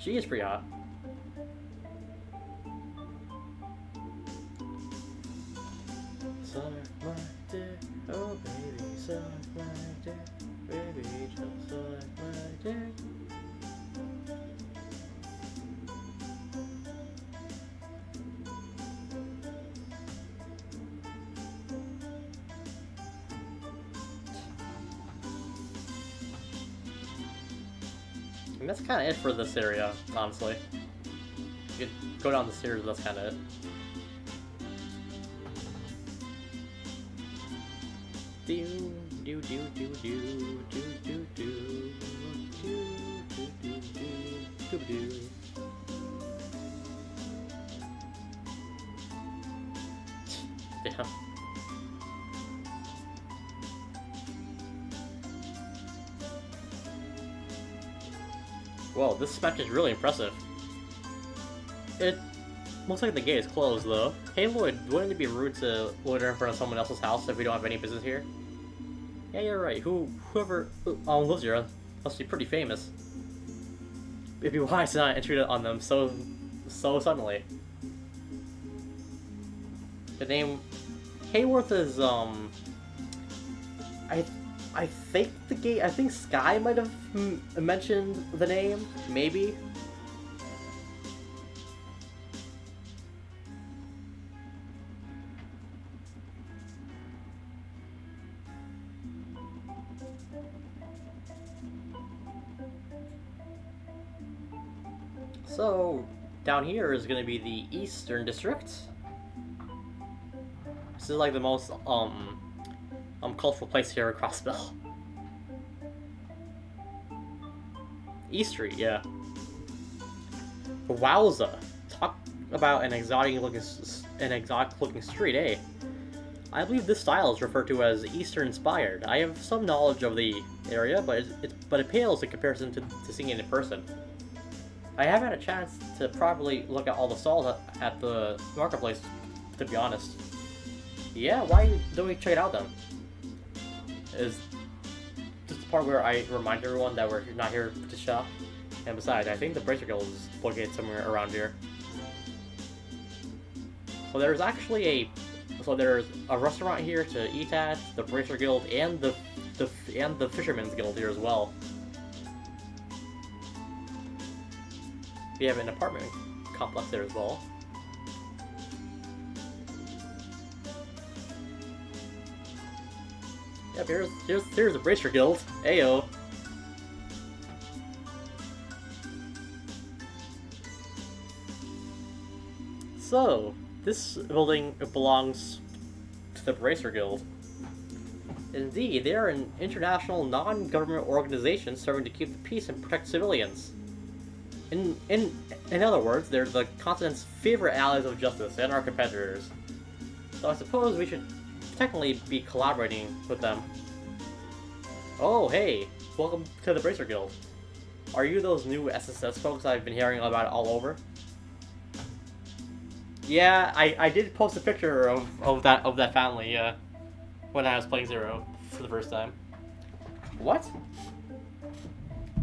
She is pretty hot. Suck my dick, oh baby, suck my dick, baby, just suck my dick. And that's kind of it for this area, honestly. You could go down the stairs, that's kind of it. Do do do do do do do do do do do do. Damn. Whoa, this match is really impressive. It looks like the gate is closed, though. Hey Lloyd, wouldn't it be rude to loiter in front of someone else's house if we don't have any business here? Yeah, you're right. Whoever lives here must be pretty famous. It'd be wise to not intrude on them so suddenly. The name Hayworth is I think the gate. I think Sky might have mentioned the name, maybe. So down here is going to be the Eastern District. This is like the most cultural place here at Crossbell. East Street, yeah. Wowza! Talk about an exotic looking street, eh? I believe this style is referred to as Eastern inspired. I have some knowledge of the area, but it pales in comparison to seeing it in person. I haven't had a chance to properly look at all the stalls at the marketplace, to be honest. Yeah, why don't we check it out then? Is this the part where I remind everyone that we're not here to shop? And besides, I think the Bracer Guild is located somewhere around here. So there's actually there's a restaurant here to eat at, the Bracer Guild, and the Fisherman's Guild here as well. We have an apartment complex there as well. Yep, here's the Bracer Guild. Ayo. So, this building belongs to the Bracer Guild. Indeed, they are an international non-government organization serving to keep the peace and protect civilians. In other words, they're the continent's favorite allies of justice and our competitors. So I suppose we should technically be collaborating with them. Oh, hey! Welcome to the Bracer Guild. Are you those new SSS folks I've been hearing about all over? Yeah, I did post a picture of that family, when I was playing Zero for the first time. What?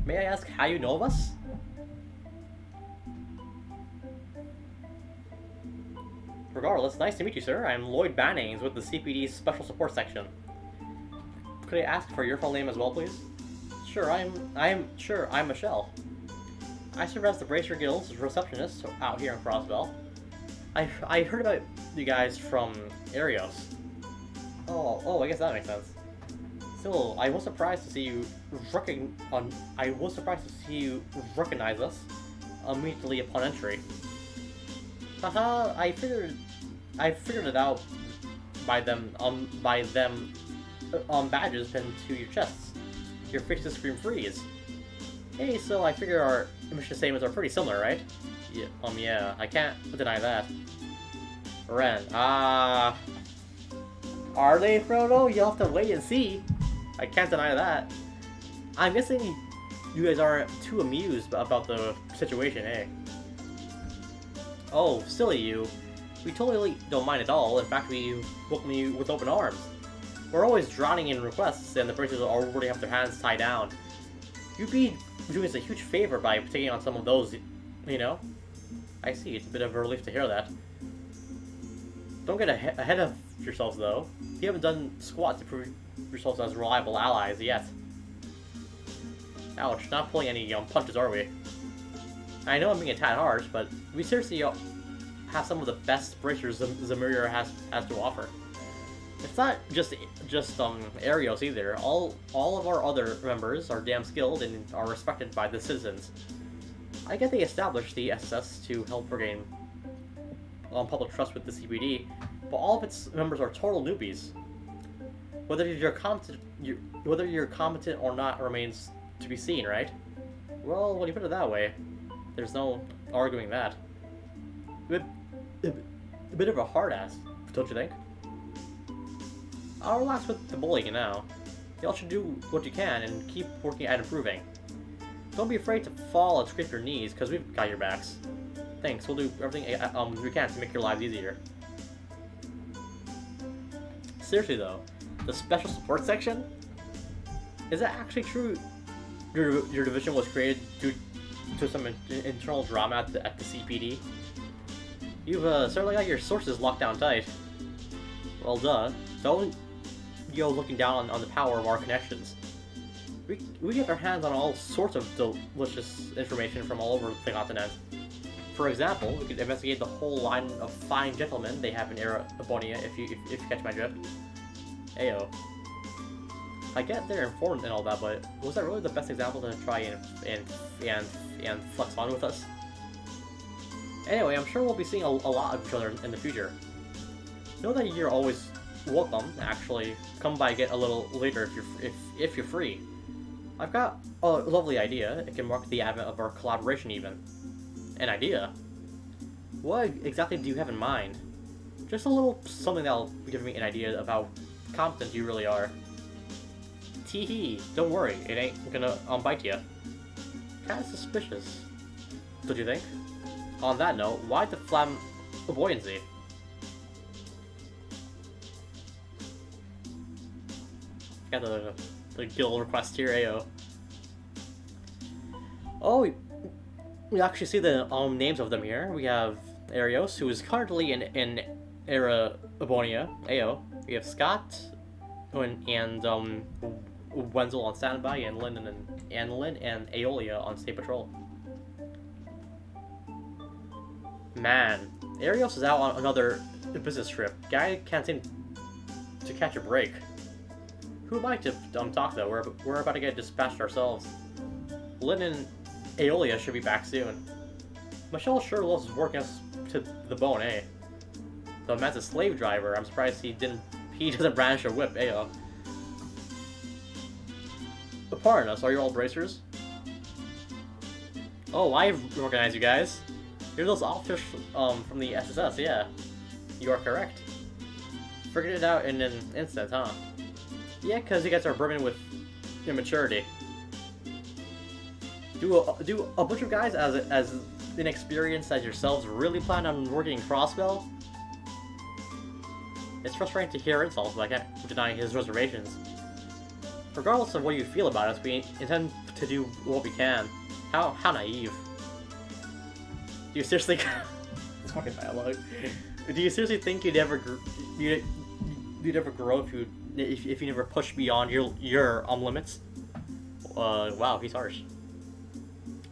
May I ask how you know of us? Regardless, nice to meet you, sir. I'm Lloyd Bannings with the CPD's Special Support Section. Could I ask for your full name as well, please? Sure, I'm Michelle. I serve as the Bracer Guild's receptionist out here in Crossbell. I heard about you guys from Arios. Oh, I guess that makes sense. Still, I was surprised to see you recognize us immediately upon entry. Haha, I figured it out by them badges pinned to your chests. Your faces scream freeze. Hey, so I figure our mission statements are pretty similar, right? Yeah, I can't deny that. Ren, are they, Frodo? You'll have to wait and see. I can't deny that. I'm guessing you guys aren't too amused about the situation, eh? Oh, silly you. We totally don't mind at all. In fact, we welcome you with open arms. We're always drowning in requests, and the Bracers already have their hands tied down. You'd be doing us a huge favor by taking on some of those, you know? I see, it's a bit of a relief to hear that. Don't get ahead of yourselves, though. You haven't done squat to prove yourselves as reliable allies yet. Ouch, not pulling any punches, are we? I know I'm being a tad harsh, but we seriously have some of the best bracers Zemurier has to offer. It's not just Arios either. All of our other members are damn skilled and are respected by the citizens. I get they established the SSS to help regain public trust with the CPD, but all of its members are total newbies. Whether you're competent or not remains to be seen, right? Well, when you put it that way, there's no arguing that. A bit of a hard ass, don't you think? I'll relax with the bullying now. Y'all should do what you can and keep working at improving. Don't be afraid to fall and scrape your knees, because we've got your backs. Thanks, we'll do everything we can to make your lives easier. Seriously though, the special support section? Is that actually true? Your division was created due to some internal drama at the CPD? You've certainly got your sources locked down tight. Well, duh. Don't go looking down on the power of our connections. We get our hands on all sorts of delicious information from all over the continent. For example, we could investigate the whole line of fine gentlemen they have in Erabonia if you catch my drift. Ayo. I get they're informed and all that, but was that really the best example to try and flex on with us? Anyway, I'm sure we'll be seeing a lot of each other in the future. Know that you're always welcome. Actually, come by get a little later if you're free. I've got a lovely idea. It can mark the advent of our collaboration even. An idea? What exactly do you have in mind? Just a little something that'll give me an idea of how competent you really are. Tee-hee, don't worry, it ain't gonna bite you. Kinda suspicious, don't you think? On that note, why the flamboyancy? Got the guild request here, ayo. Oh, we actually see the names of them here. We have Arios, who is currently in Erabonia, ayo. We have Scott, and Wenzel on standby, and Lynn and Aeolia on state patrol. Man, Arios is out on another business trip. Guy can't seem to catch a break. Who am I to talk though? We're about to get dispatched ourselves. Lynn and Aeolia should be back soon. Michelle sure loves working us to the bone, eh? The man's a slave driver. I'm surprised he doesn't brandish a whip, ayo. Pardon us, are you all bracers? Oh, I recognize you guys. You're those officers from the SSS, yeah. You are correct. Figured it out in an instant, huh? Yeah, because you guys are brimming with immaturity. Do a bunch of guys as inexperienced as yourselves really plan on working Crossbell? It's frustrating to hear insults, but I can't deny his reservations. Regardless of what you feel about us, we intend to do what we can. How naive. Do you seriously... It's fucking dialogue. Do you seriously think you'd ever grow if you never push beyond your limits? Wow, he's harsh.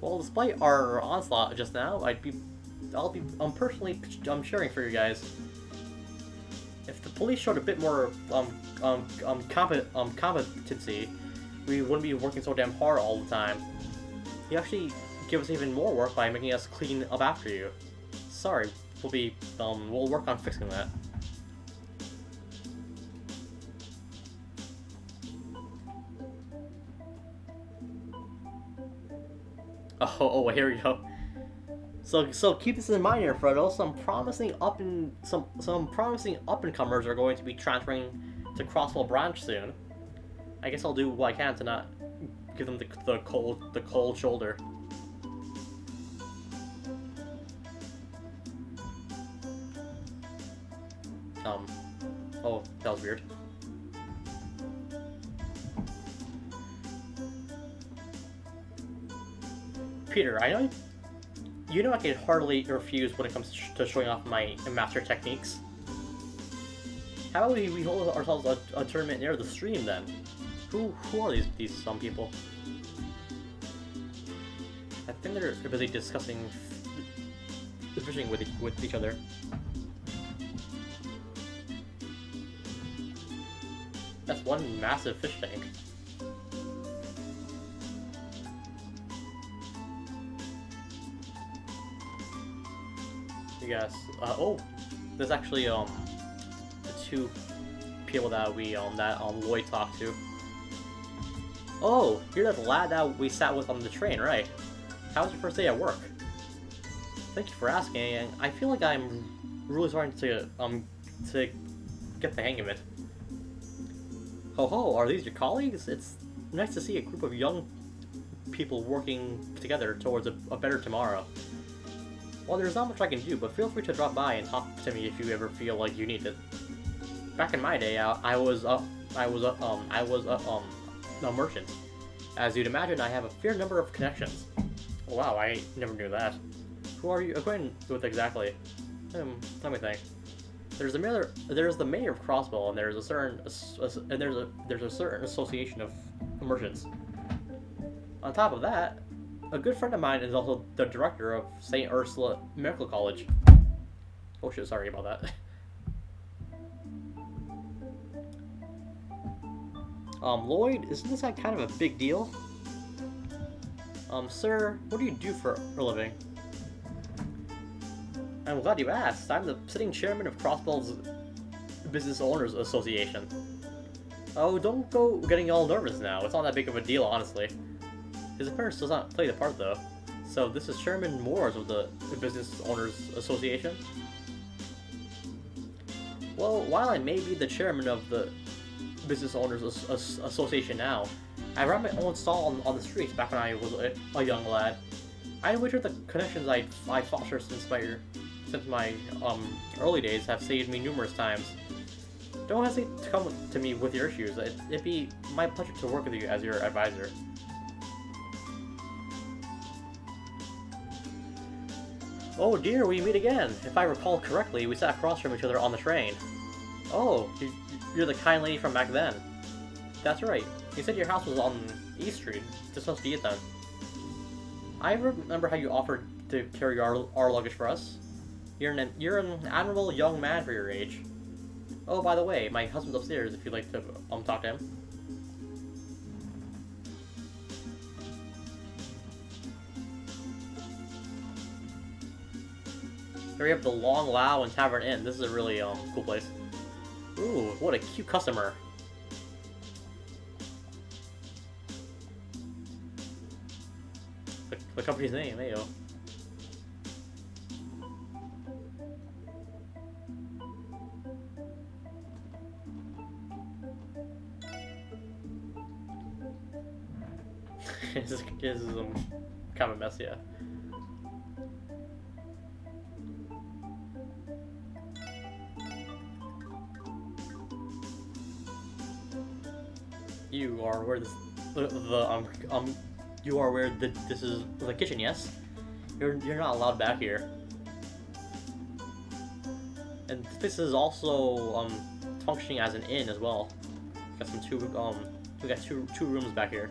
Well, despite our onslaught just now, I'm personally cheering for you guys. If the police showed a bit more competency, we wouldn't be working so damn hard all the time. You actually give us even more work by making us clean up after you. Sorry, we'll work on fixing that. Oh, here we go. So keep this in mind here, Frodo. Some promising up and comers are going to be transferring to Crossbell branch soon. I guess I'll do what I can to not give them the cold shoulder. Oh, that was weird. Peter, I know you know I can hardly refuse when it comes to showing off my master techniques. How about we hold ourselves a tournament near the stream then? Who are these some people? I think they're busy discussing fishing with each other. That's one massive fish tank. You guys, oh, there's actually the two people that Lloyd talked to. Oh, you're the lad that we sat with on the train, right? How was your first day at work? Thank you for asking, and I feel like I'm really starting to get the hang of it. Ho, are these your colleagues? It's nice to see a group of young people working together towards a better tomorrow. Well, there's not much I can do, but feel free to drop by and talk to me if you ever feel like you need it. Back in my day, I was a merchant. As you'd imagine, I have a fair number of connections. Wow, I never knew that. Who are you acquainted with exactly? Let me think. There's the mayor of Crossbell, and there's a certain association of merchants. On top of that, a good friend of mine is also the director of St. Ursula Medical College. Oh shit, sorry about that. Lloyd, isn't this kind of a big deal? Sir, what do you do for a living? I'm glad you asked. I'm the sitting chairman of Crossbell's Business Owners Association. Oh, don't go getting all nervous now. It's not that big of a deal, honestly. His appearance does not play the part, though. So this is Chairman Moores of the Business Owners Association? Well, while I may be the chairman of the Business Owners Association now, I ran my own stall on the streets back when I was a young lad. I wager the connections I fostered since my early days have saved me numerous times. Don't hesitate to come to me with your issues. It'd be my pleasure to work with you as your advisor. Oh dear, we meet again. If I recall correctly, we sat across from each other on the train. Oh, you're the kind lady from back then. That's right. You said your house was on East Street. This must be it then. I remember how you offered to carry our luggage for us. You're an admirable young man for your age. Oh, by the way, my husband's upstairs if you'd like to talk to him. Here we have the Long Lao and Tavern Inn. This is a really cool place. Ooh, what a cute customer. The company's name, ayo. This is kind of a mess, yeah. You are where this you are where this is the kitchen, yes? You're not allowed back here. And this is also functioning as an inn as well. Got we got two rooms back here.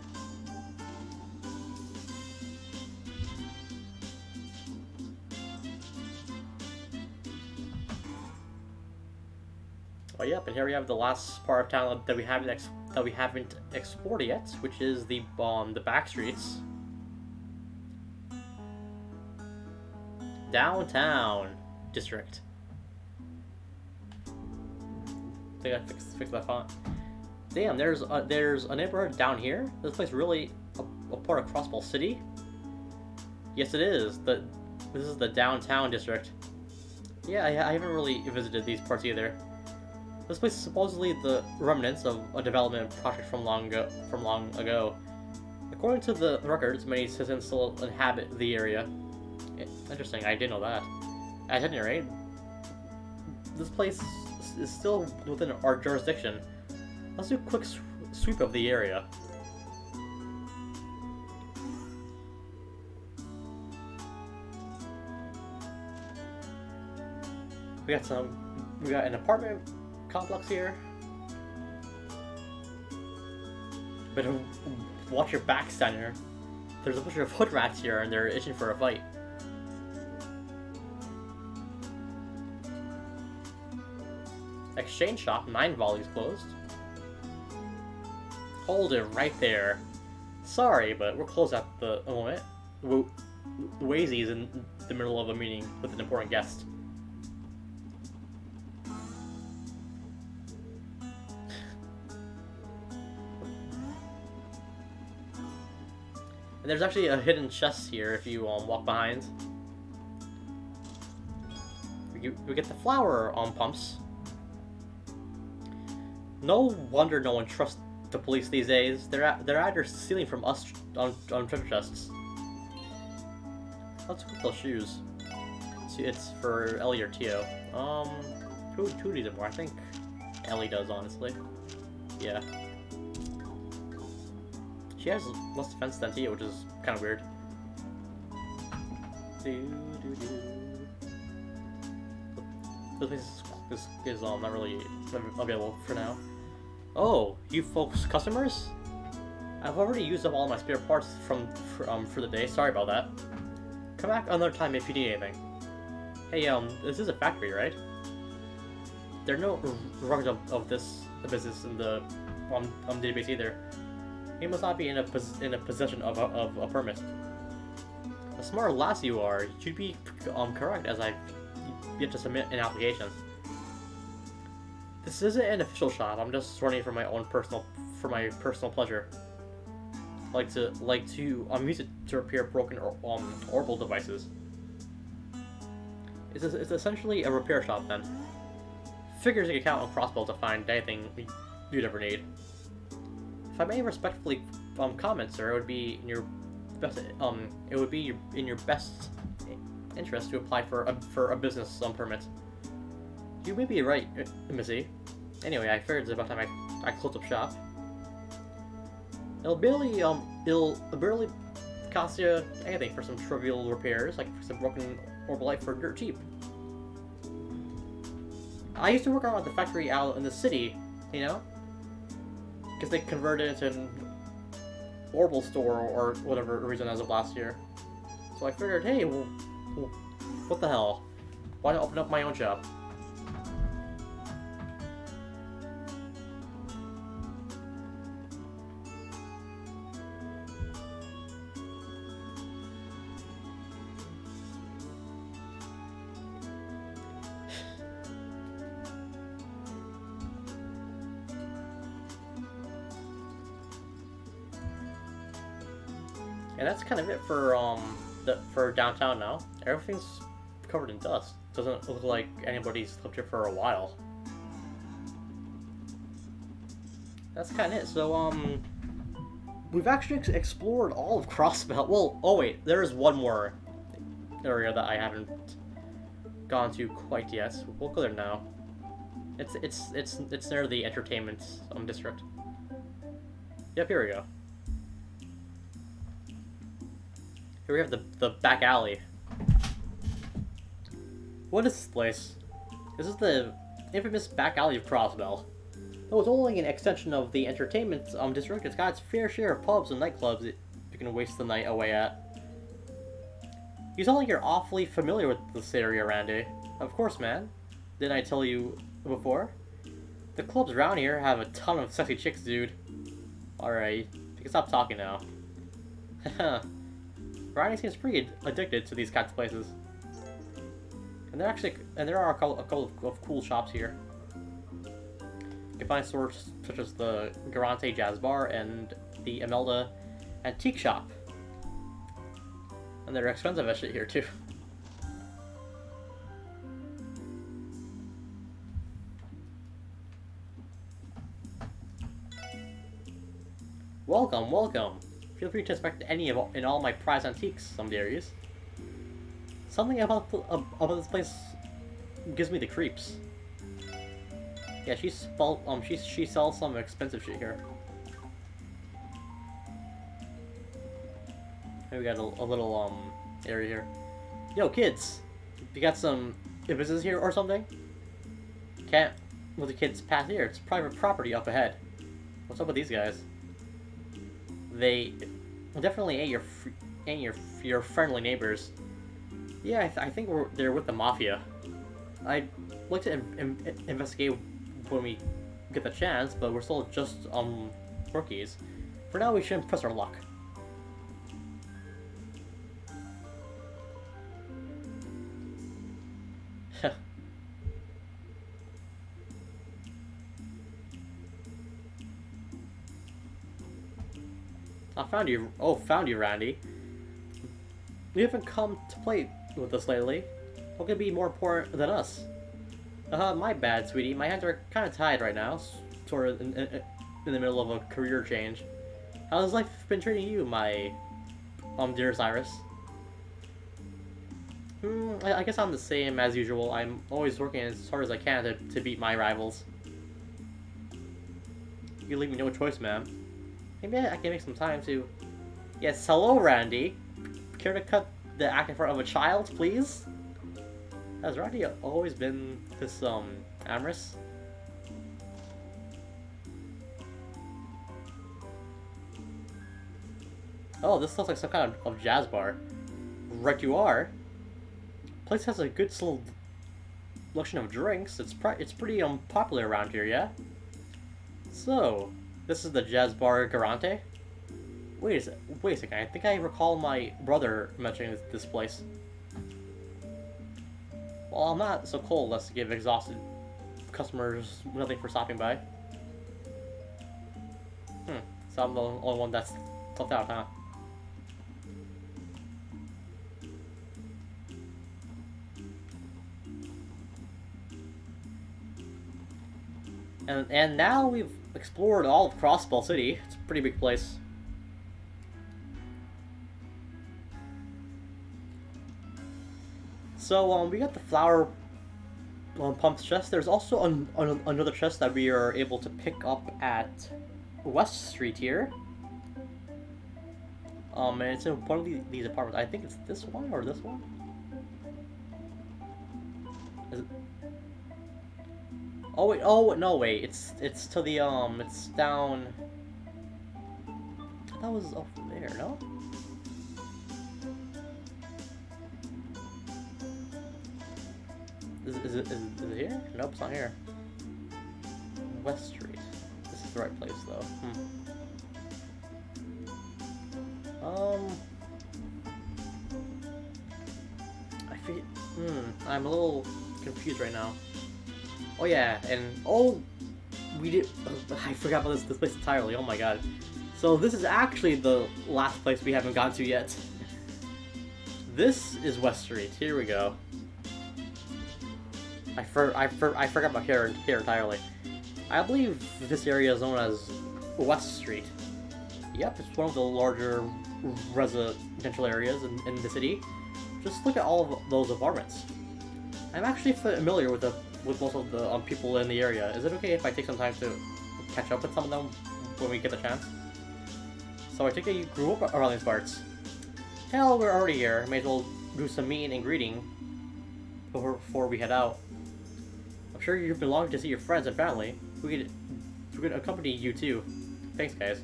Oh yep, and here we have the last part of town that we haven't explored yet, which is the back streets. Downtown district. I think I fixed that font. Damn, there's a neighborhood down here. This place really a part of Crossbell City? Yes, it is. This is the downtown district. Yeah, I haven't really visited these parts either. This place is supposedly the remnants of a development project from long ago. According to the records, many citizens still inhabit the area. Interesting, I didn't know that. At any rate, this place is still within our jurisdiction. Let's do a quick sweep of the area. We got an apartment complex here. But watch your back, Steiner. There's a bunch of hood rats here, and they're itching for a fight. Exchange shop, 9 volleys closed. Hold it right there. Sorry, but we're closed at the moment. Wazy's in the middle of a meeting with an important guest. And there's actually a hidden chest here if you walk behind. We get the flower pumps. No wonder no one trusts the police these days. They're either stealing from us on treasure chests. Let's look at those shoes. It's for Ellie or Tio. Who needs it more? I think Ellie does, honestly. Yeah. She has less defense than Tio, which is kind of weird. This is not really available for now. Oh, you folks customers? I've already used up all my spare parts for the day. Sorry about that. Come back another time if you need anything. Hey, this is a factory, right? There are no records of this business in the database either. You must not be in a possession of a permit. A smart lass you are. You'd be correct, as I've yet to submit an application. This isn't an official shop. I'm just running for my personal pleasure. Like to use it to repair broken orbital devices. It's essentially a repair shop then. Figures you can count on Crossbell to find anything you'd ever need. If I may respectfully comment, sir, it would be in your best interest to apply for a business permit. You may be right, Missy. Anyway, I figured it's about time I closed up shop. It'll barely cost you anything for some trivial repairs, like some broken orbital light for dirt cheap. I used to work around at the factory out in the city, you know, because they converted it into an orbital store or whatever reason as of last year. So I figured, hey, well, what the hell? Why not open up my own shop? And that's kind of it for downtown now. Everything's covered in dust. Doesn't look like anybody's lived here for a while. That's kind of it. So we've actually explored all of Crossbell. Well, oh wait, there is one more area that I haven't gone to quite yet. We'll go there now. It's near the entertainment district. Yep, here we go. Here we have the back alley. What is this place? This is the infamous back alley of Crossbell. Though it's only an extension of the entertainment district, it's got its fair share of pubs and nightclubs that you can waste the night away at. You sound like you're awfully familiar with this area, Randy. Of course, man. Didn't I tell you before? The clubs around here have a ton of sexy chicks, dude. Alright, you can stop talking now. Haha. Randy seems pretty addicted to these kinds of places. And there are a couple of cool shops here. You can find stores such as the Garante Jazz Bar and the Imelda Antique Shop. And they're expensive as shit here too. Welcome, welcome. Feel free to inspect any of in all my prized antiques, some areas. Something about this place gives me the creeps. Yeah, she sells some expensive shit here. Here we got a little area here. Yo, kids, if you got some if this is here or something? Can't let the kids pass here. It's private property up ahead. What's up with these guys? They definitely ain't your friendly neighbors. Yeah, I think they're with the mafia. I'd like to investigate when we get the chance, but we're still just rookies. For now, we shouldn't press our luck. I found you. Oh, found you, Randy. You haven't come to play with us lately. What could be more important than us? My bad, sweetie. My hands are kind of tied right now, sort of in the middle of a career change. How's life been treating you, my dear Cyrus? I guess I'm the same as usual. I'm always working as hard as I can to beat my rivals. You leave me no choice, ma'am. Maybe I can make some time to... Yes, hello, Randy. Care to cut the act in front of a child, please? Has Randy always been this, amorous? Oh, this looks like some kind of jazz bar. Right you are. Place has a good selection of drinks. It's pretty, popular around here, yeah? So... This is the jazz bar Garante? Wait a second, I think I recall my brother mentioning this place. Well, I'm not so cold as to give exhausted customers nothing for stopping by. So I'm the only one that's left out, huh? And now we've explored all of Crossbell City. It's a pretty big place. So we got the flower pump chest. There's also another chest that we are able to pick up at West Street here. And it's in one of these apartments. I think it's this one or this one. Is it? Oh wait, no wait, it's to the it's down. I thought it was up there, no? Is it here? Nope, it's not here. West Street. This is the right place though. I feel I'm a little confused right now. Oh yeah, and we did. I forgot about this place entirely. Oh my god. So this is actually the last place we haven't gone to yet. This is West Street. Here we go. I forgot about here entirely. I believe this area is known as West Street. Yep, it's one of the larger residential areas in the city. Just look at all of those apartments. I'm actually familiar with most of the people in the area. Is it okay if I take some time to catch up with some of them when we get the chance? So I take it you grew up around these parts. Hell, we're already here. May as well do some meeting and greeting before we head out. I'm sure you've been longing to see your friends and family. We could accompany you too. Thanks, guys.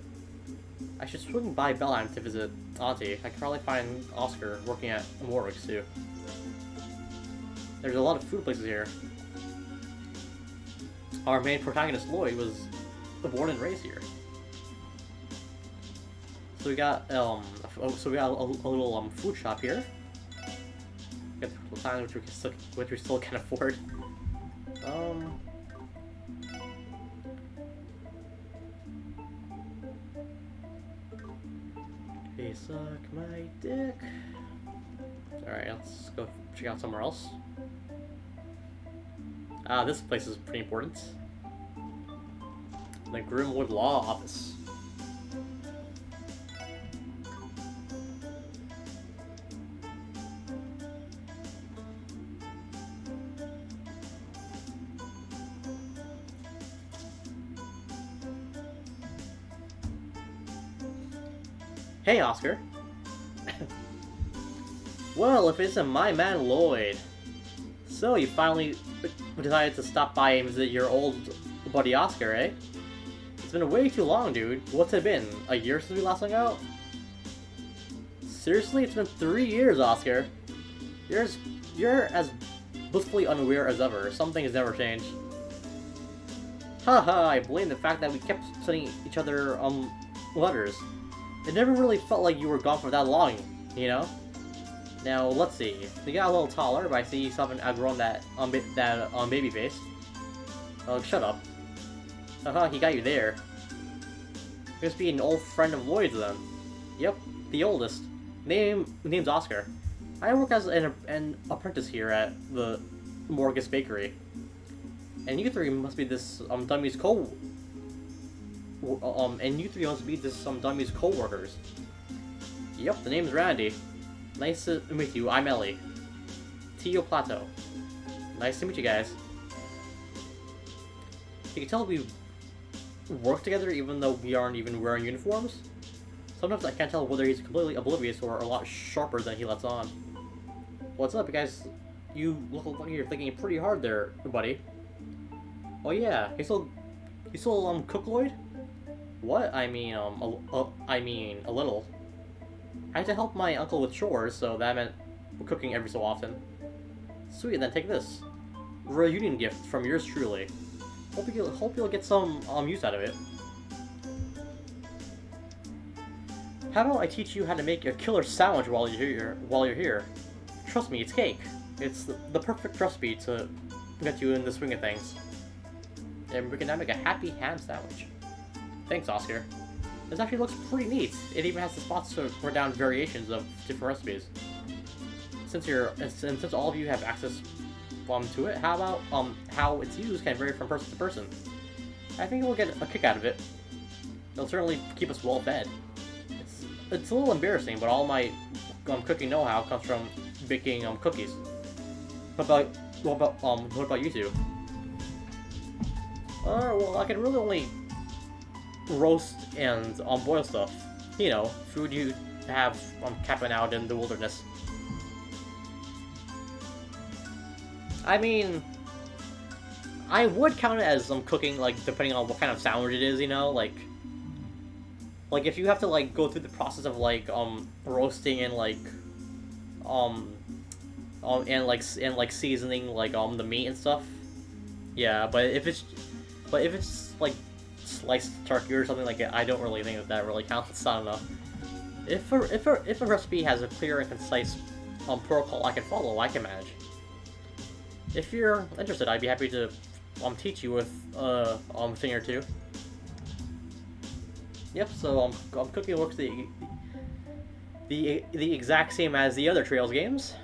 I should swing by Bellheim to visit Auntie. I could probably find Oscar working at Warwick's too. There's a lot of food places here. Our main protagonist, Lloyd, was born and raised here. So we got a little food shop here. Got the time which we still can afford. Hey, suck my dick. Alright, let's go check out somewhere else. This place is pretty important. The Grimwood Law Office. Hey, Oscar. Well, if it isn't my man Lloyd. So, you finally decided to stop by and visit your old buddy Oscar, eh? It's been way too long, dude. What's it been? A year since we last hung out? Seriously? It's been 3 years, Oscar. You're as blissfully unaware as ever. Something has never changed. Haha, I blame the fact that we kept sending each other, letters. It never really felt like you were gone for that long, you know? Now, let's see. You got a little taller, but I see you haven't outgrown that, baby face. Oh, shut up. Haha, he got you there. He must be an old friend of Lloyd's then. Yep, the oldest. Name's Oscar. I work as an apprentice here at the Morgus Bakery. And you three must be this dummy's dummy's co-workers. Yep, the name's Randy. Nice to meet you. I'm Ellie. Tio Plato. Nice to meet you guys. You can tell we work together even though we aren't even wearing uniforms. Sometimes I can't tell whether he's completely oblivious or a lot sharper than he lets on. What's up, you guys? You look like you're thinking pretty hard there, buddy. Oh yeah, you still cook Lloyd? What? I mean, a little. I had to help my uncle with chores, so that meant cooking every so often. Sweet, then take this. Reunion gift from yours truly. Hope you'll get some use out of it. How about I teach you how to make a killer sandwich while you're here? Trust me, it's cake. It's the perfect recipe to get you in the swing of things. And we can now make a happy ham sandwich. Thanks, Oscar. This actually looks pretty neat. It even has the spots to write down variations of different recipes. Since all of you have access to it, how about how it's used can vary from person to person. I think we'll get a kick out of it. It'll certainly keep us well fed. It's a little embarrassing, but all my cooking know-how comes from baking cookies. What about you two? Well, I can really only roast and boil stuff. You know, food you have camping out in the wilderness. I mean, I would count it as cooking, like, depending on what kind of sandwich it is, you know, like if you have to like go through the process of like roasting and and seasoning like the meat and stuff. Yeah, but if it's like sliced turkey or something like it, I don't really think that really counts. It's not enough. If a recipe has a clear and concise protocol I can follow, I can manage. If you're interested, I'd be happy to teach you with a thing or two. Yep. So cooking works the exact same as the other Trails games.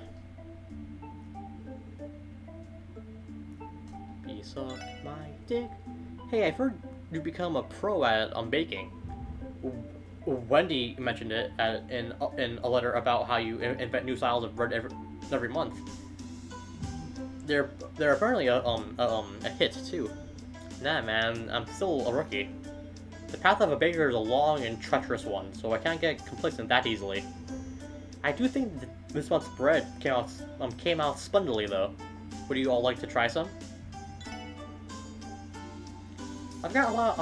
Piece of my dick. Hey, I've heard you become a pro at baking. Wendy mentioned it in a letter about how you invent new styles of bread every month. They're apparently a hit too. Nah, man, I'm still a rookie. The path of a baker is a long and treacherous one, so I can't get complacent that easily. I do think that this month's bread came out splendidly, though. Would you all like to try some? I've got a lot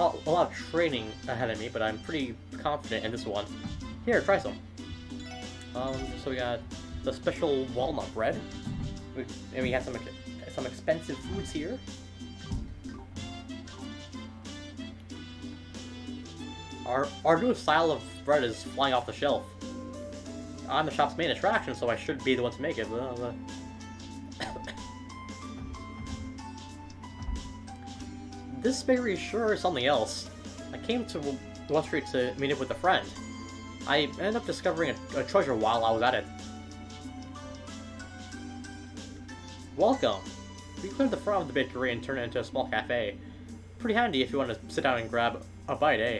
of training ahead of me, but I'm pretty confident in this one. Here, try some. So we got the special walnut bread, and we have some expensive foods here. Our new style of bread is flying off the shelf. I'm the shop's main attraction, so I should be the one to make it. This bakery sure is something else. I came to Wall Street to meet up with a friend. I ended up discovering a treasure while I was at it. Welcome! We cleared the front of the bakery and turned it into a small cafe. Pretty handy if you want to sit down and grab a bite, eh?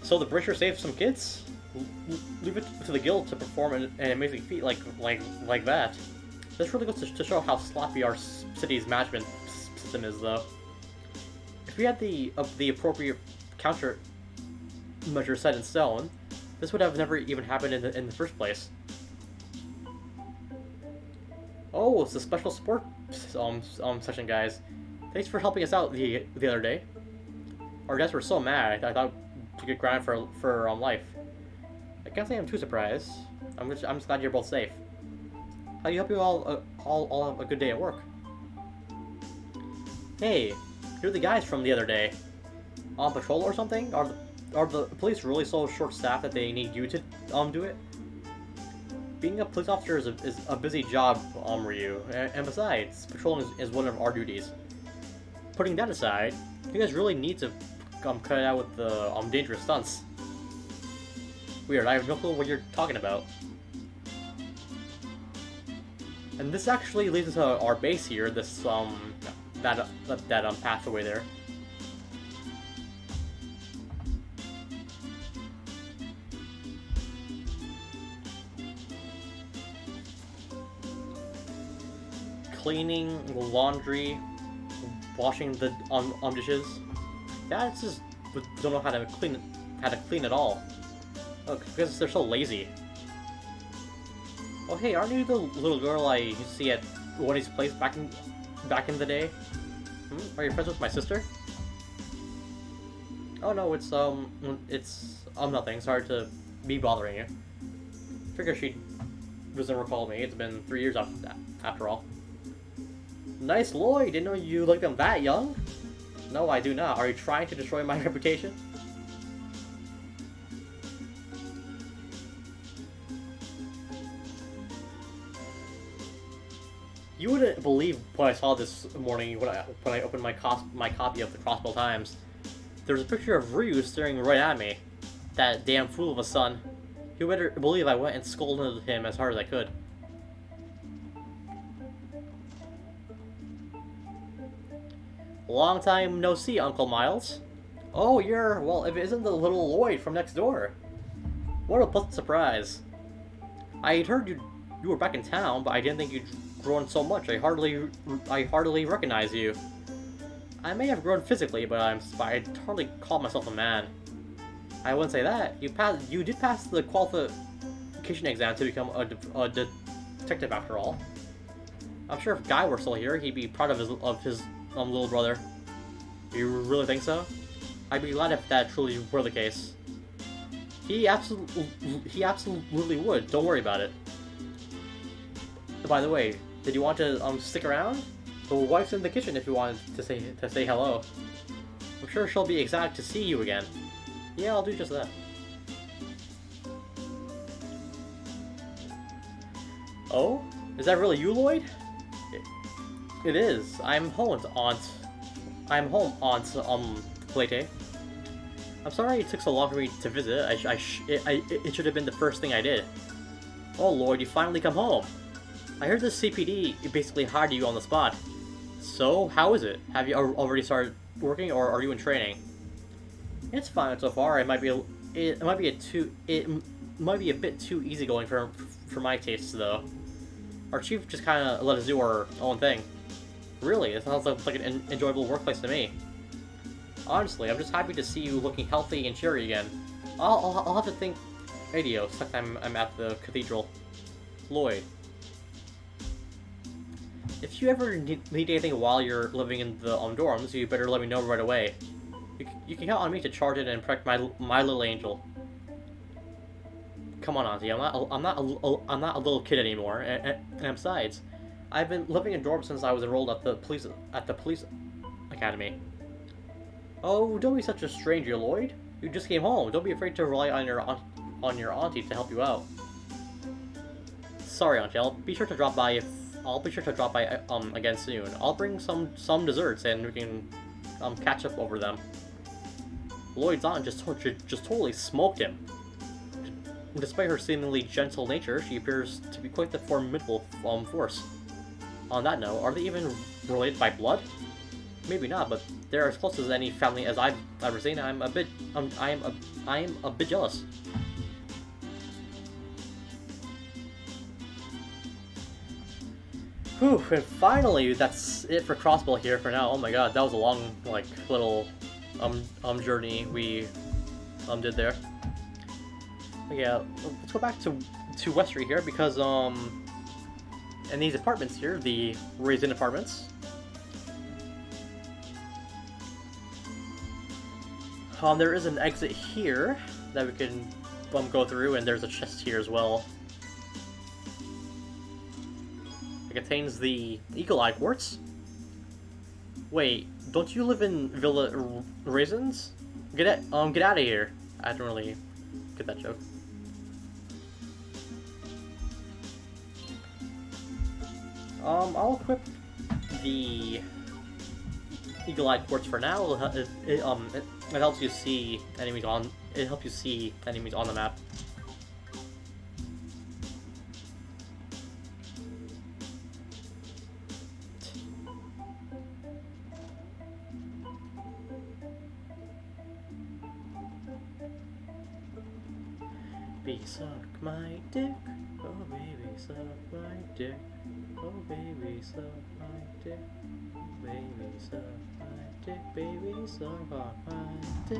So the Brisher saved some kids? Leave it to the guild to perform an amazing feat like that. This really goes to show how sloppy our city's management system is, though. If we had the appropriate counter measure set in stone, this would have never even happened in the first place. Oh, it's a special sport session, guys. Thanks for helping us out the other day. Our guests were so mad. I thought you could grind for life. I can't say I'm too surprised. I'm just glad you're both safe. How do you hope you all have a good day at work? Hey, you're the guys from the other day. On patrol or something? Are the police really so short-staffed that they need you to do it? Being a police officer is a busy job, Ryu, and besides, patrolling is one of our duties. Putting that aside, you guys really need to cut it out with the dangerous stunts. Weird, I have no clue what you're talking about. And this actually leads us to our base here, this that pathway there. Cleaning, laundry, washing the dishes. Dads just don't know how to clean at all. Oh, because they're so lazy. Oh hey, aren't you the little girl I used to see at Wendy's place back in the day? Are you friends with my sister? Oh no, it's nothing. Sorry to be bothering you. Figure she doesn't recall me. It's been 3 years after all. Nice Lloyd, didn't know you looked them that young? No, I do not. Are you trying to destroy my reputation? You wouldn't believe what I saw this morning when I opened my copy of the Crossbell Times. There's a picture of Ryu staring right at me. That damn fool of a son. You better believe I went and scolded him as hard as I could. Long time no see, Uncle Miles. Oh, well, if it isn't the little Lloyd from next door. What a pleasant surprise. I had heard you were back in town, but I didn't think you'd grown so much. I hardly recognize you. I may have grown physically, but I'd hardly call myself a man. I wouldn't say that. You did pass the qualification exam to become a detective after all. I'm sure if Guy were still here, he'd be proud of his little brother. You really think so? I'd be glad if that truly were the case. He absolutely would. Don't worry about it. By the way, did you want to stick around? The wife's in the kitchen if you wanted to say hello. I'm sure she'll be excited to see you again. Yeah, I'll do just that. Oh? Is that really you, Lloyd? It is. I'm home, Aunt Playtay. I'm sorry it took so long for me to visit. It should have been the first thing I did. Oh, Lloyd, you finally come home. I heard the CPD basically hired you on the spot. So, how is it? Have you already started working, or are you in training? It's fine so far. It might be a bit too easygoing for my tastes, though. Our chief just kind of let us do our own thing. Really, it sounds like an enjoyable workplace to me. Honestly, I'm just happy to see you looking healthy and cheery again. I'll have to think radio next time I'm at the cathedral. Lloyd. If you ever need anything while you're living in the dorms, you better let me know right away. You can count on me to charge it and protect my little angel. Come on, Auntie. I'm not a little kid anymore. And besides, I've been living in dorms since I was enrolled at the police academy. Oh, don't be such a stranger, Lloyd. You just came home. Don't be afraid to rely on your auntie to help you out. Sorry, Auntie. I'll be sure to drop by again soon. I'll bring some desserts and we can catch up over them. Lloyd's aunt just totally smoked him. Despite her seemingly gentle nature, she appears to be quite the formidable force. On that note, are they even related by blood? Maybe not, but they're as close as any family as I've ever seen. I am a bit jealous. Whew, and finally, that's it for Crossbell here for now. Oh my god, that was a long, little, journey we did there. But yeah, let's go back to West Street here because in these apartments here, the Raisin apartments. There is an exit here that we can go through, and there's a chest here as well. It contains the Eagle Eye Quartz. Wait, don't you live in Villa Raisins? Get out of here. I don't really get that joke. I'll equip the Eagle Eye Quartz for now. It helps you see enemies on. It helps you see enemies on the map. Baby, suck my dick. Oh, baby, suck my dick. Oh, baby, suck my dick. Baby, suck my dick. Baby, suck my dick.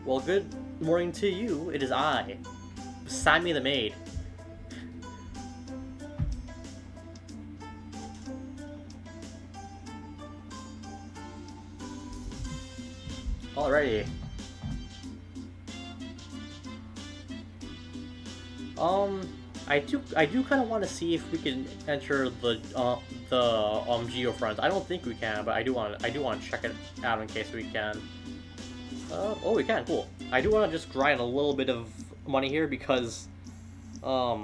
Well, good morning to you. It is I, Sammy the Maid. Alrighty. I do kind of want to see if we can enter the Geofront. I don't think we can, but I do want to check it out in case we can. Oh, we can. Cool. I do want to just grind a little bit of money here because I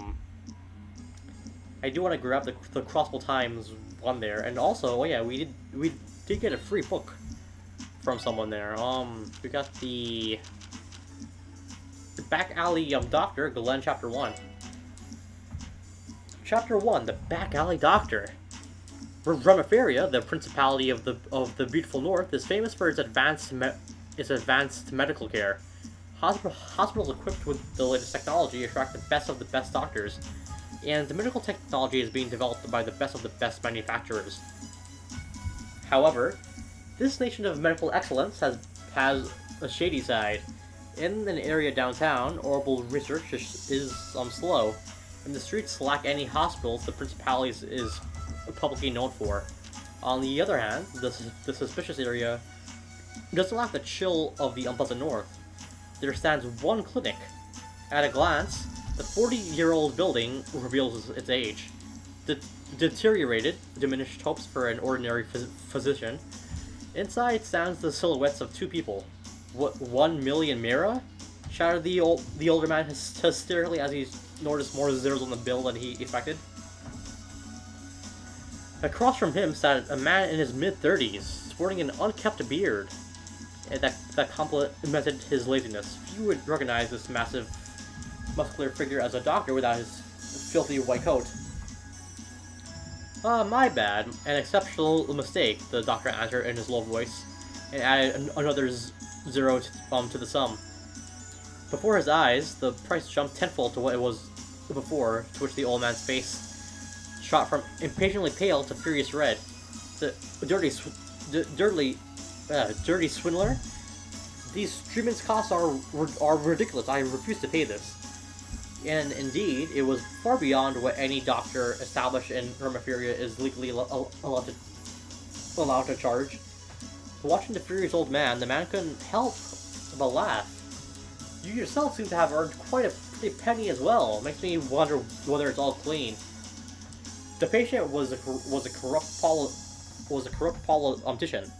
do want to grab the Crossbell Times one there, and also, oh yeah, we did get a free book from someone there. We got the Back Alley Doctor, Glenn, Chapter 1. Chapter 1, the Back Alley Doctor. Remiferia, the Principality of the Beautiful North, is famous for its advanced medical care. Hospitals equipped with the latest technology attract the best of the best doctors, and the medical technology is being developed by the best of the best manufacturers. However, this nation of medical excellence has a shady side. In an area downtown, Orbital research is slow, and the streets lack any hospitals the Principality is publicly known for. On the other hand, the suspicious area doesn't lack the chill of the unpleasant north. There stands one clinic. At a glance, the 40-year-old building reveals its age. Deteriorated, diminished hopes for an ordinary physician. Inside stands the silhouettes of two people. What, 1 million Mira? Shouted the older man hysterically as he noticed more zeros on the bill than he expected. Across from him sat a man in his mid-30s, sporting an unkempt beard that complemented his laziness. Few would recognize this massive, muscular figure as a doctor without his filthy white coat. My bad. An exceptional mistake, the doctor answered in his low voice, and added another zero to the sum. Before his eyes, the price jumped tenfold to what it was before, to which the old man's face shot from impatiently pale to furious red. The dirty swindler? These treatments costs are ridiculous. I refuse to pay this. And indeed, it was far beyond what any doctor established in Remiferia is legally allowed to charge. Watching the furious old man, the man couldn't help but laugh. You yourself seem to have earned quite a pretty penny as well. Makes me wonder whether it's all clean. The patient was a corrupt politician.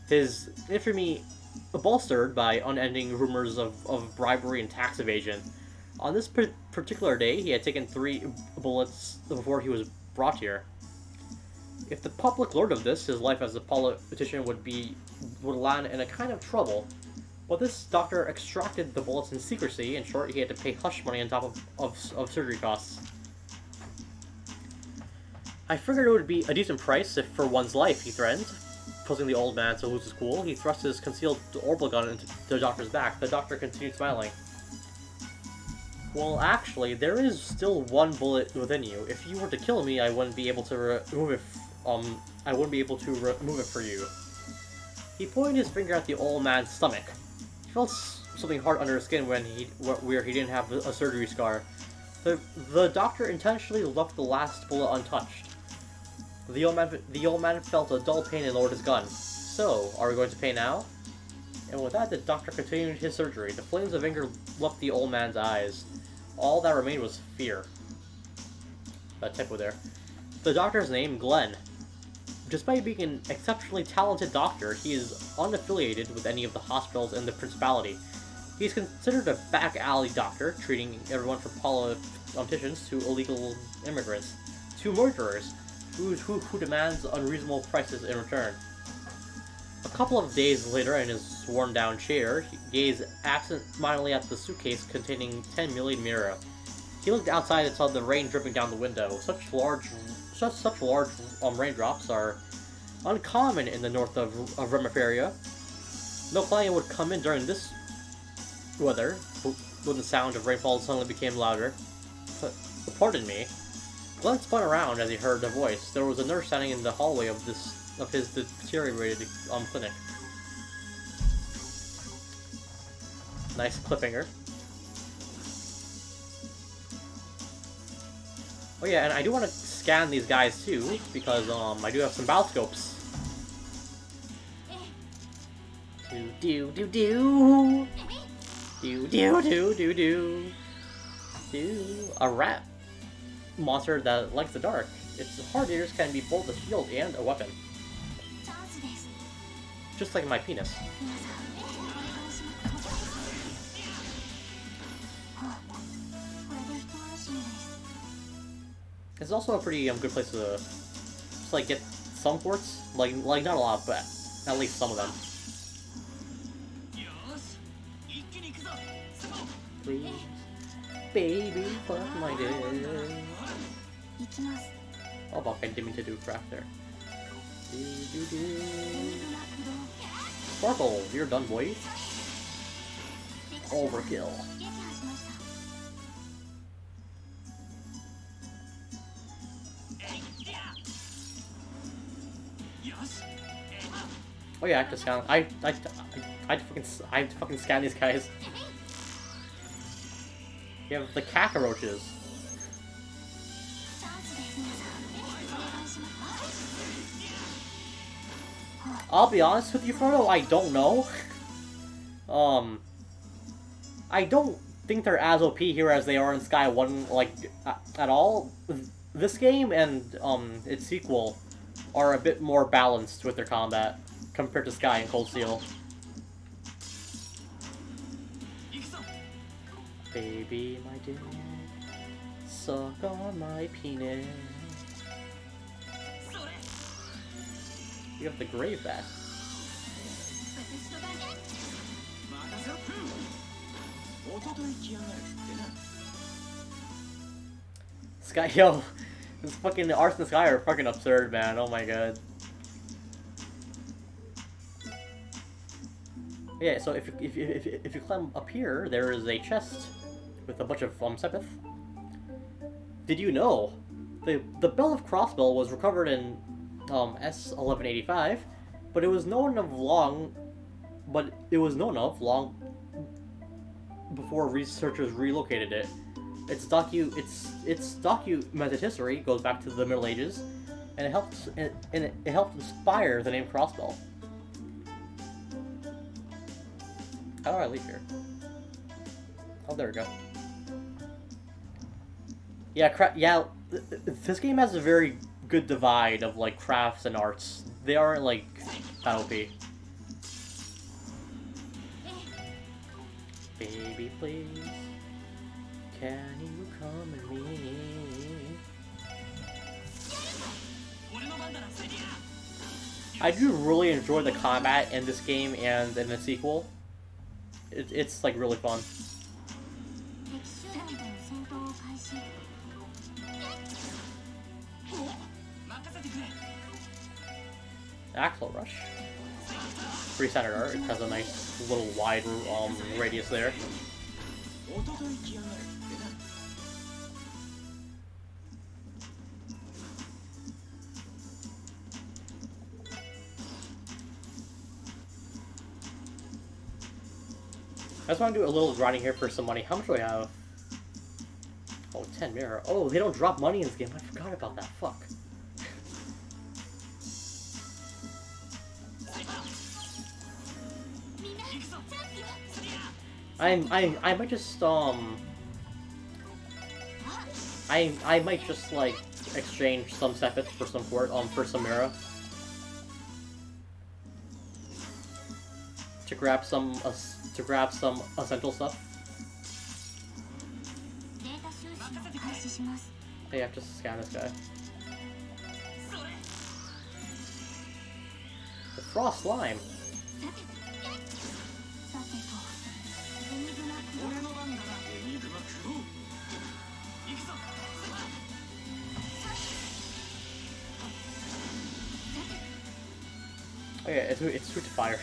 His infamy bolstered by unending rumors of bribery and tax evasion. On this particular day, he had taken 3 bullets before he was brought here. If the public learned of this, his life as a politician would land in a kind of trouble. But this doctor extracted the bullets in secrecy. In short, he had to pay hush money on top of surgery costs. I figured it would be a decent price if for one's life, he threatened. Causing the old man to lose his cool, he thrust his concealed orbital gun into the doctor's back. The doctor continued smiling. Well, actually, there is still one bullet within you. If you were to kill me, I wouldn't be able to remove it. I wouldn't be able to remove it for you. He pointed his finger at the old man's stomach. He felt something hard under his skin where he didn't have a surgery scar. The doctor intentionally left the last bullet untouched. The old man felt a dull pain and lowered his gun. So, are we going to pay now? And with that, the doctor continued his surgery. The flames of anger left the old man's eyes. All that remained was fear. That typo there. The doctor's name, Glenn. Despite being an exceptionally talented doctor, he is unaffiliated with any of the hospitals in the Principality. He is considered a back-alley doctor, treating everyone from politicians to illegal immigrants, to murderers, who demands unreasonable prices in return. A couple of days later, in his worn-down chair, he gazed absent-mindedly at the suitcase containing 10 million mira. He looked outside and saw the rain dripping down the window. Such large raindrops are uncommon in the north of Remiferia. No client would come in during this weather, when the sound of rainfall suddenly became louder. Pardon me. Glenn spun around as he heard the voice. There was a nurse standing in the hallway of his deteriorated clinic. Nice cliffhanger. Oh yeah, and I do want to scan these guys too, because I do have some battle scopes. A rat monster that likes the dark. Its hard ears can be both a shield and a weapon. Just like my penis. It's also a pretty good place to just like get some ports, like not a lot, but at least some of them. Please, baby, fuck my dick. Oh, fuck, I didn't mean to do craft there. Sparkle, you're done, boy. Overkill. Oh yeah, I have to scan. I have to fucking scan these guys. You have the cockroaches. I'll be honest with you, Frodo, I don't know. I don't think they're as OP here as they are in Sky 1, like, at all. This game and, its sequel are a bit more balanced with their combat compared to Sky and Cold Steel. Baby, my dear, suck on my penis. You have the grave bat. Sky, yo, this fucking arts in the sky are fucking absurd, man. Oh my god. Yeah, so if you climb up here, there is a chest with a bunch of Sepith. Did you know the Bell of Crossbell was recovered in S1185, but it was known of long before researchers relocated it. Its documented history goes back to the Middle Ages, and it helped inspire the name Crossbell. How do I leave here? Oh, there we go. Yeah, this game has a very good divide of like crafts and arts. They aren't like that OP. Baby, please, can you come with me? I do really enjoy the combat in this game and in the sequel. It's like really fun. Axle Rush. Pretty standard art. It has a nice little wide radius there. I just want to do a little grinding here for some money. How much do I have? Oh, 10 mirror. Oh, they don't drop money in this game. I forgot about that. Fuck. I might just I might just like exchange some sepets for some mirror to grab some essential stuff. Hey, I have to scan this guy. The frost slime. Oh yeah, it's sweet to fire.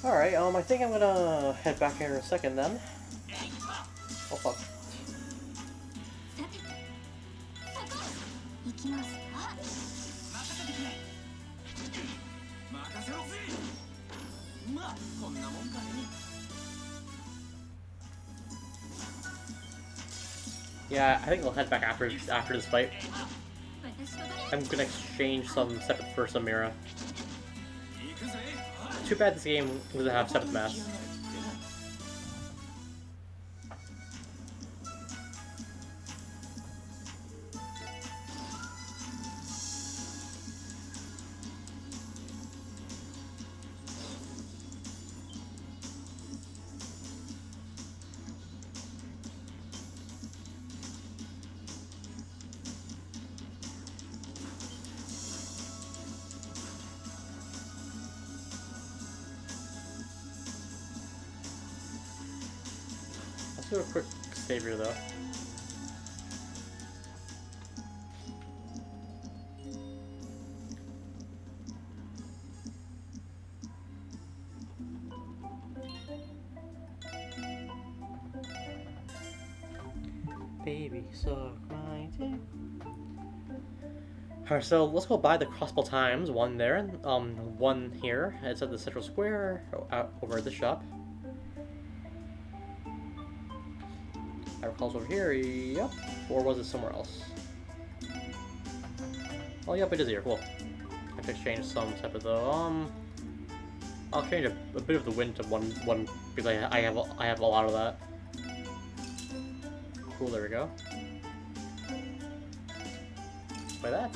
Alright, I think I'm gonna head back here in a second then. Oh fuck. Yeah, I think I'll head back after this fight. I'm gonna exchange some sepet for some Mira. Too bad this game doesn't have sepet mass. Let's do a quick save here though. Baby, suck my dick. Alright, so let's go buy the Crossbell Times. One there, and one here. It's at the Central Square, over at the shop. I recall over here, yep. Or was it somewhere else? Oh, yep, it is here. Cool. I have to exchange some type of the I'll change a bit of the wind to one because I have a lot of that. Cool. There we go. By that.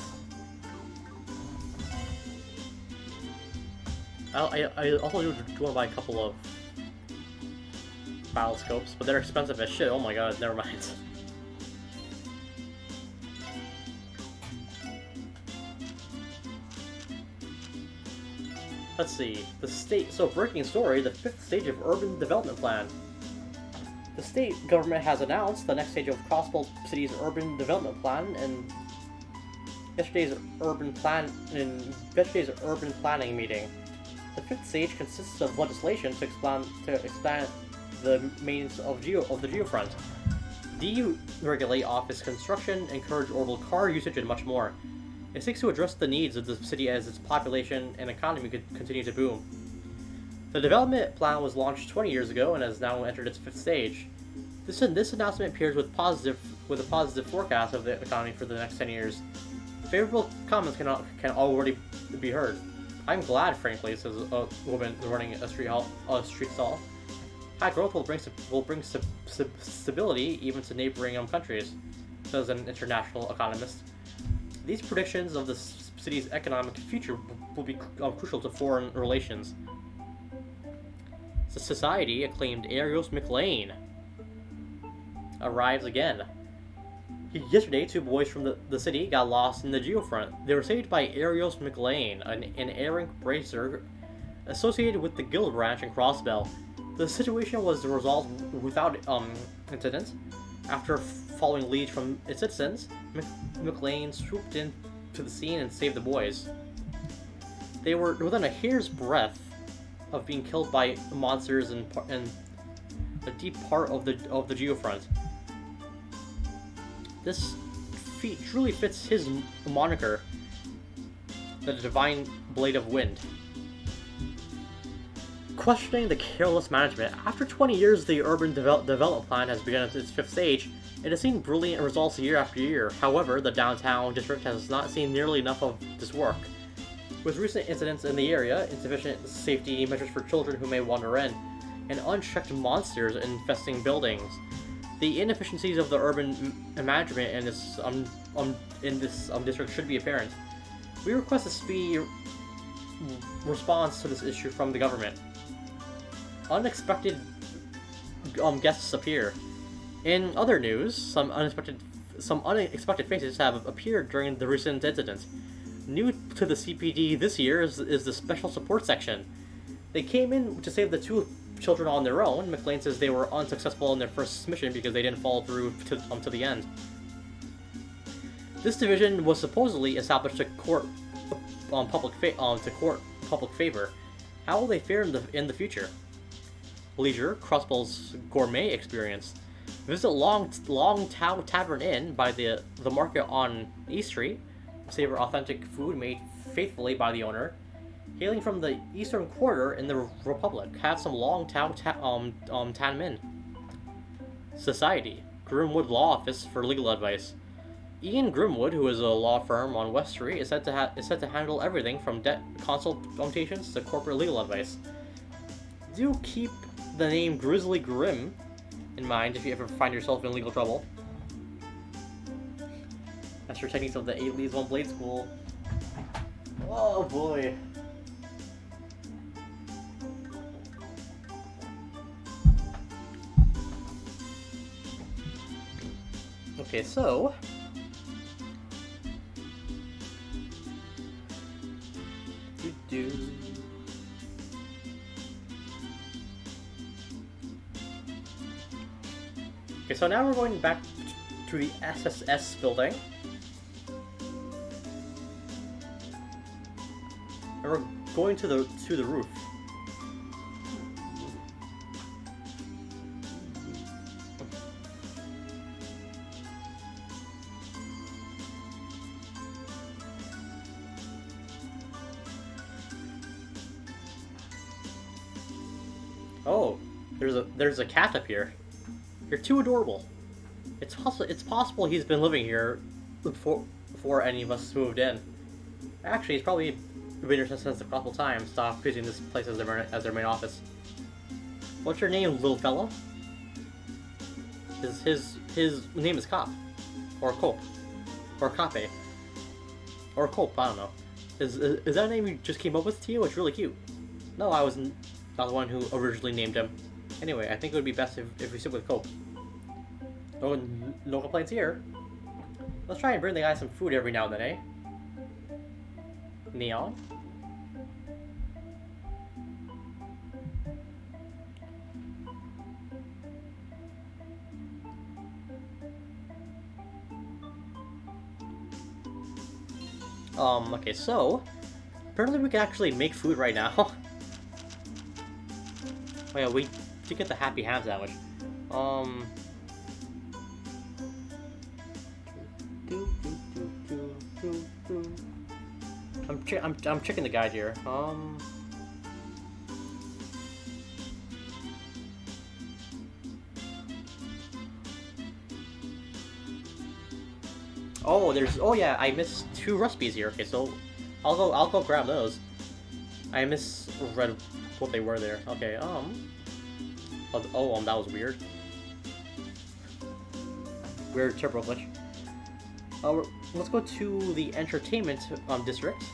I also do want to buy a couple of battle scopes, but they're expensive as shit. Oh my god, never mind. Let's see. The state. So, breaking story: the 5th stage of urban development plan. The state government has announced the next stage of Crossbell City's urban development plan, and yesterday's urban planning meeting. The 5th stage consists of legislation to expand the maintenance of the Geofront, deregulate office construction, encourage orbital car usage, and much more. It seeks to address the needs of the city as its population and economy could continue to boom. The development plan was launched 20 years ago and has now entered its 5th stage. This announcement appears with a positive forecast of the economy for the next 10 years. Favorable comments can already be heard. I'm glad, frankly, says a woman running a street stall. High growth will bring stability even to neighboring countries, says an international economist. These predictions of the city's economic future will be crucial to foreign relations. The society acclaimed Arios McLean arrives again. Yesterday, 2 boys from the city got lost in the Geofront. They were saved by Arios McLean, an errant bracer associated with the guild branch in Crossbell. The situation was resolved without incident. After following leads from its citizens, McLean swooped in to the scene and saved the boys. They were within a hair's breadth of being killed by monsters in a deep part of the Geofront. This feat truly fits his moniker, the Divine Blade of Wind. Questioning the careless management, after 20 years the urban development plan has begun its fifth stage. It has seen brilliant results year after year. However, the downtown district has not seen nearly enough of this work. With recent incidents in the area, insufficient safety measures for children who may wander in, and unchecked monsters infesting buildings, the inefficiencies of the urban management in this district should be apparent. We request a speedy response to this issue from the government. Unexpected guests appear. In other news, some unexpected faces have appeared during the recent incident. New to the CPD this year is the Special Support Section. They came in to save the two children on their own. McLean says they were unsuccessful in their first mission because they didn't follow through to the end. This division was supposedly established to court public favor. How will they fare in the future? Leisure, Crossbell's gourmet experience. Visit Long Tavern Inn by the market on E Street. Savor authentic food made faithfully by the owner. Hailing from the eastern quarter in the Republic, have some Long Tan Min. Society, Grimwood Law Office for legal advice. Ian Grimwood, who is a law firm on West Street, is said to handle everything from debt consultations to corporate legal advice. Do keep the name Grizzly Grim in mind if you ever find yourself in legal trouble. Master techniques of the 8 Leaves 1 Blade School. Oh boy. Okay, so Okay, so now we're going back to the SSS building. And we're going to the roof. Oh, there's a cat up here. You're too adorable. It's possible he's been living here before any of us moved in. Actually, he's probably been here since a couple times. Stopped using this place as their main office. What's your name, little fella? His name is Cop, or Cope, or Cape, or Cope. I don't know. Is that a name you just came up with, to you? It's really cute. No, I was not the one who originally named him. Anyway, I think it would be best if we stick with Cope. No complaints here. Let's try and bring the guy some food every now and then, eh? Neon? Okay, so apparently we can actually make food right now. Oh yeah, we did get the Happy Ham sandwich. I'm checking the guide here. Oh yeah, I missed 2 recipes here. Okay, so I'll go grab those. I misread what they were there. Okay, that was weird. Weird turbo glitch. Let's go to the entertainment district.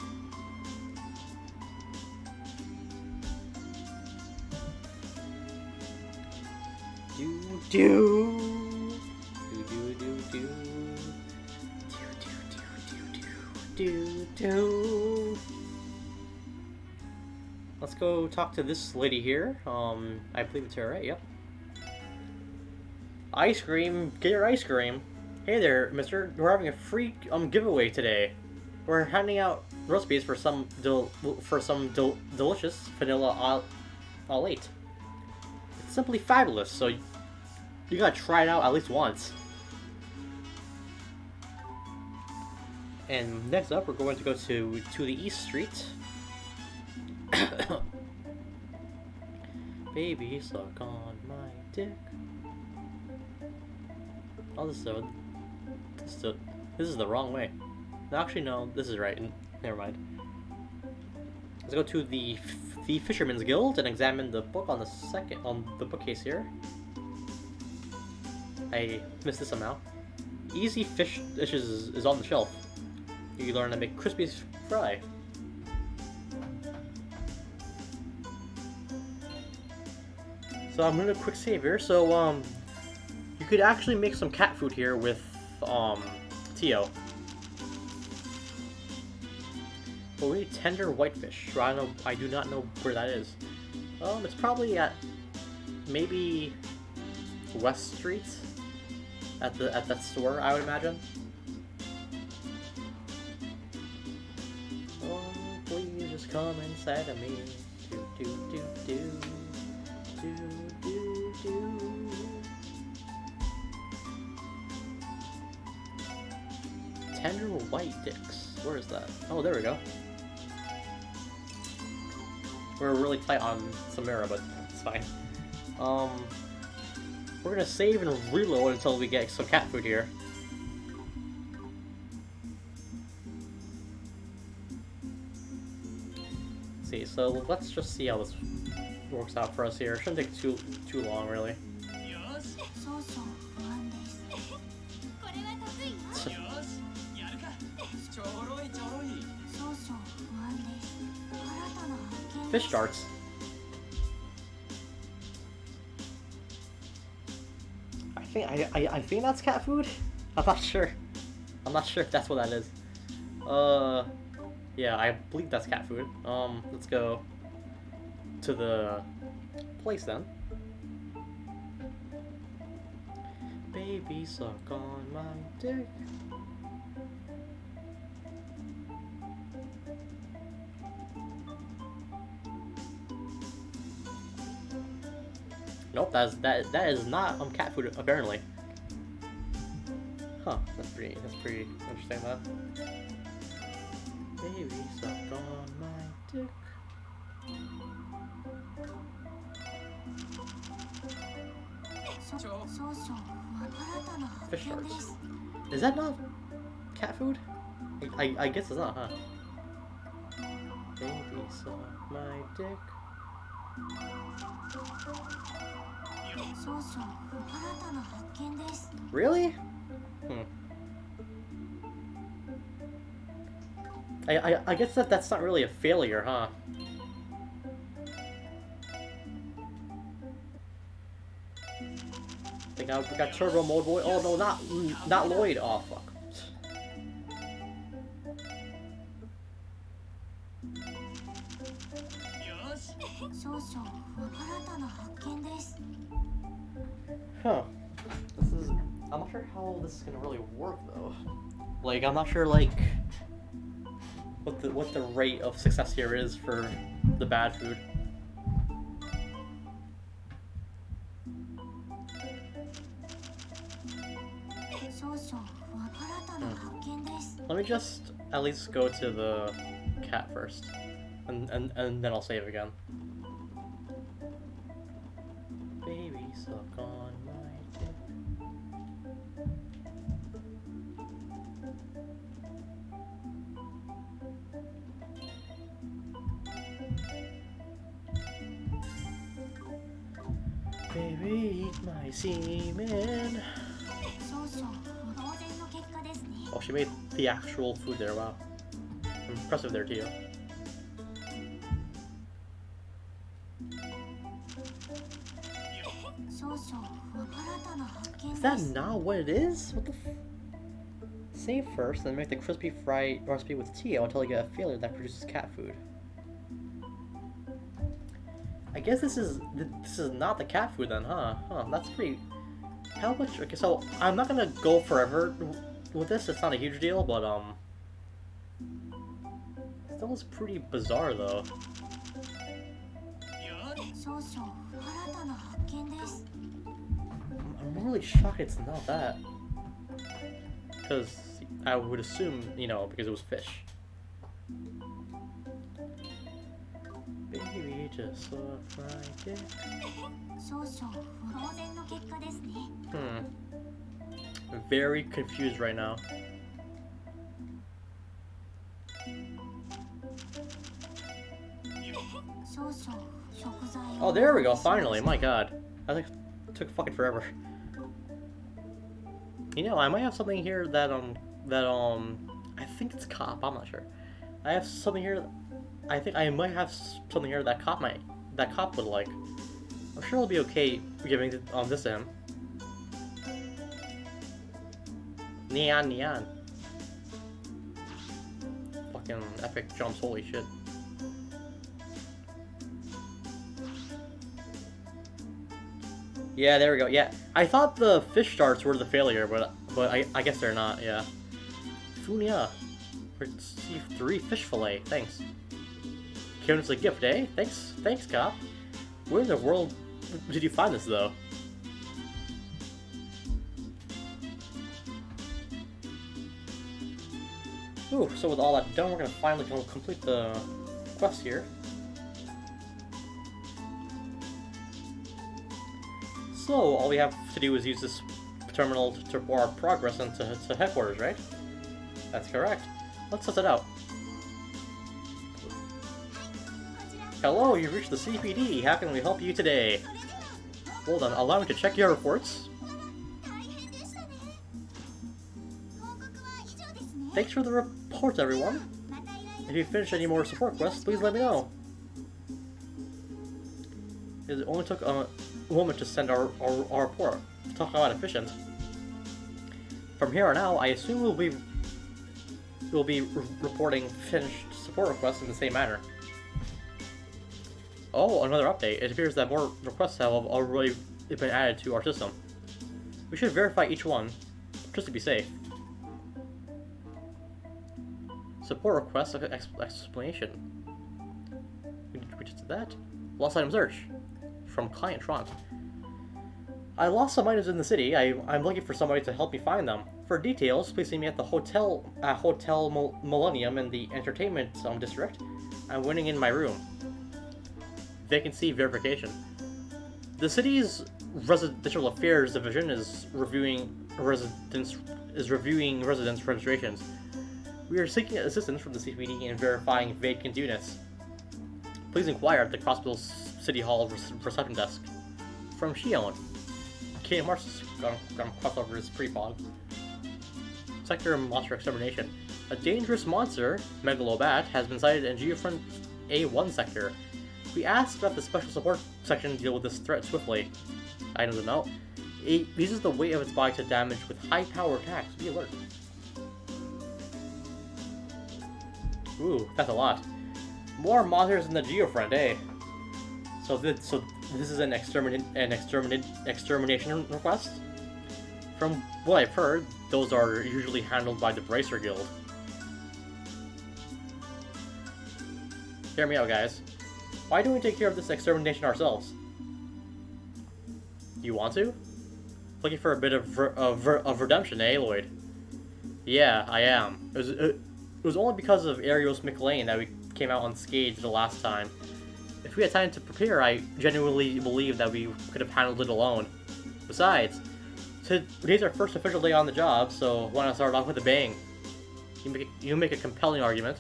Let's go talk to this lady here. I believe it's her, right? Yep. Ice cream, get your ice cream. Hey there, mister. We're having a free giveaway today. We're handing out recipes for some delicious vanilla all late. It's simply fabulous, so you gotta try it out at least once. And next up, we're going to go to the East Street. Baby, suck on my dick. Oh, this is the wrong way. Actually, no, this is right. Never mind. Let's go to the Fisherman's Guild and examine the book on the bookcase here. I missed this somehow. Easy fish dishes is on the shelf. You learn to make crispy fry. So I'm gonna quick save here. So you could actually make some cat food here with Tio. But we need tender whitefish. I do not know where that is. It's probably at maybe West Street at that store, I would imagine. Oh, please just come inside of me. Do do do do do do do. Tender white dicks. Where is that? Oh, there we go. We're really tight on Samara, but it's fine. We're gonna save and reload until we get some cat food here. Let's see, so let's just see how this works out for us here. Shouldn't take too long, really. Fish darts. I think that's cat food. I'm not sure. I'm not sure if that's what that is. Yeah, I believe that's cat food. Let's go to the place then. Baby, suck on my dick. Nope, that is not cat food apparently. Huh? That's pretty interesting. That. Baby, suck on my dick. Fish darts. Is that not cat food? I guess it's not, huh? Baby, suck my dick. Really? I guess that's not really a failure, huh? We got turbo mode boy. Oh no, not Lloyd. Oh fuck. Huh. I'm not sure how this is gonna really work though. Like, I'm not sure like what the rate of success here is for the bad food. Let me just at least go to the cat first, and then I'll save again. Baby, suck on my dick. Baby, eat my semen. Oh, she made the actual food there, wow. Impressive there, Tio. Is that not what it is? What the Save first, then make the crispy fry recipe with Tio until you get a failure that produces cat food. I guess this is not the cat food then, huh? Huh, that's pretty how much? Okay, so I'm not gonna go forever with this. It's not a huge deal, but still is pretty bizarre though. I'm really shocked it's not that. Because I would assume, you know, because it was fish. Baby, just look right there. I'm very confused right now. Oh, there we go, finally, my god. I think it took fucking forever. You know, I might have something here that, I think it's cop, I'm not sure. I have something here, I think I might have something here that cop would like. I'm sure it'll be okay giving this to him. Neon. Fucking epic jumps, holy shit. Yeah, there we go. Yeah, I thought the fish darts were the failure, but I guess they're not. Yeah. Funia, receive 3 fish fillet. Thanks. Giving us a gift, eh? Thanks, cop. Where in the world did you find this, though? Ooh, so with all that done, we're gonna finally complete the quest here. So, all we have to do is use this terminal to report our progress into headquarters, right? That's correct. Let's test it out. Hello, you've reached the CPD. How can we help you today? Hold on, allow me to check your reports. Thanks for the reports, everyone. If you finish any more support quests, please let me know. It only took a moment to send our report. Talk about efficient. From here on out, I assume we'll be reporting finished support requests in the same manner. Oh, another update. It appears that more requests have already been added to our system. We should verify each one, just to be safe. Support request explanation. We just did that. Lost item search. From Client Tront. I lost some items in the city. I'm looking for somebody to help me find them. For details, please see me at the Hotel Millennium in the Entertainment District. I'm waiting in my room. Vacancy verification. The city's Residential Affairs Division is reviewing residence registrations. We are seeking assistance from the CPD in verifying vacant units. Please inquire at the Crossbell City Hall reception desk. From Shion. K. Mars gonna cross over his pre-pod. Sector Monster Extermination. A dangerous monster, Megalobat, has been sighted in Geofront A1 sector. We ask that the Special Support Section deal with this threat swiftly. Items of note. It uses the weight of its body to damage with high-power attacks. Be alert. Ooh, that's a lot. More monsters in the Geofront, eh? So this is an extermination request? From what I've heard, those are usually handled by the Bracer Guild. Hear me out, guys. Why don't we take care of this extermination ourselves? You want to? Looking for a bit of redemption, eh, Lloyd? Yeah, I am. It was only because of Arios McLean that we came out unscathed the last time. If we had time to prepare, I genuinely believe that we could have handled it alone. Besides, today's our first official day on the job, so why not start off with a bang? You make a compelling argument.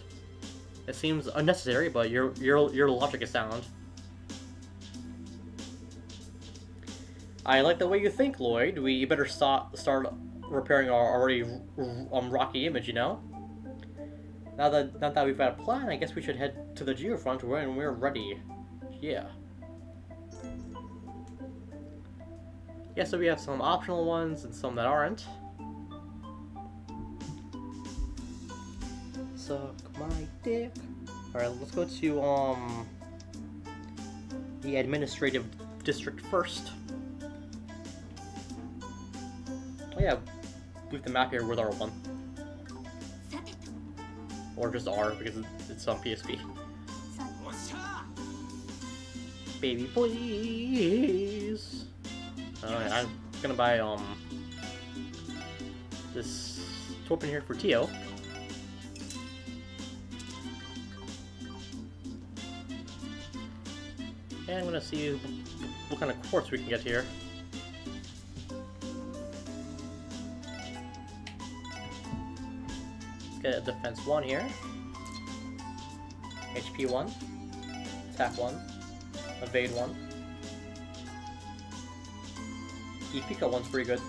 It seems unnecessary, but your logic is sound. I like the way you think, Lloyd. We better start repairing our already rocky image, you know? Now that we've got a plan, I guess we should head to the Geofront when we're ready. Yeah. Yeah, so we have some optional ones and some that aren't. Suck my dick. Alright, let's go to the administrative district first. Oh yeah, we have the map here with R1. Or just R, because it's on PSP. Baby, please! Alright, I'm gonna buy, this token here for Tio. And I'm gonna see what kind of quartz we can get here. Let's get a defense 1 here. HP 1. Attack 1. Evade 1. Epika 1's pretty good.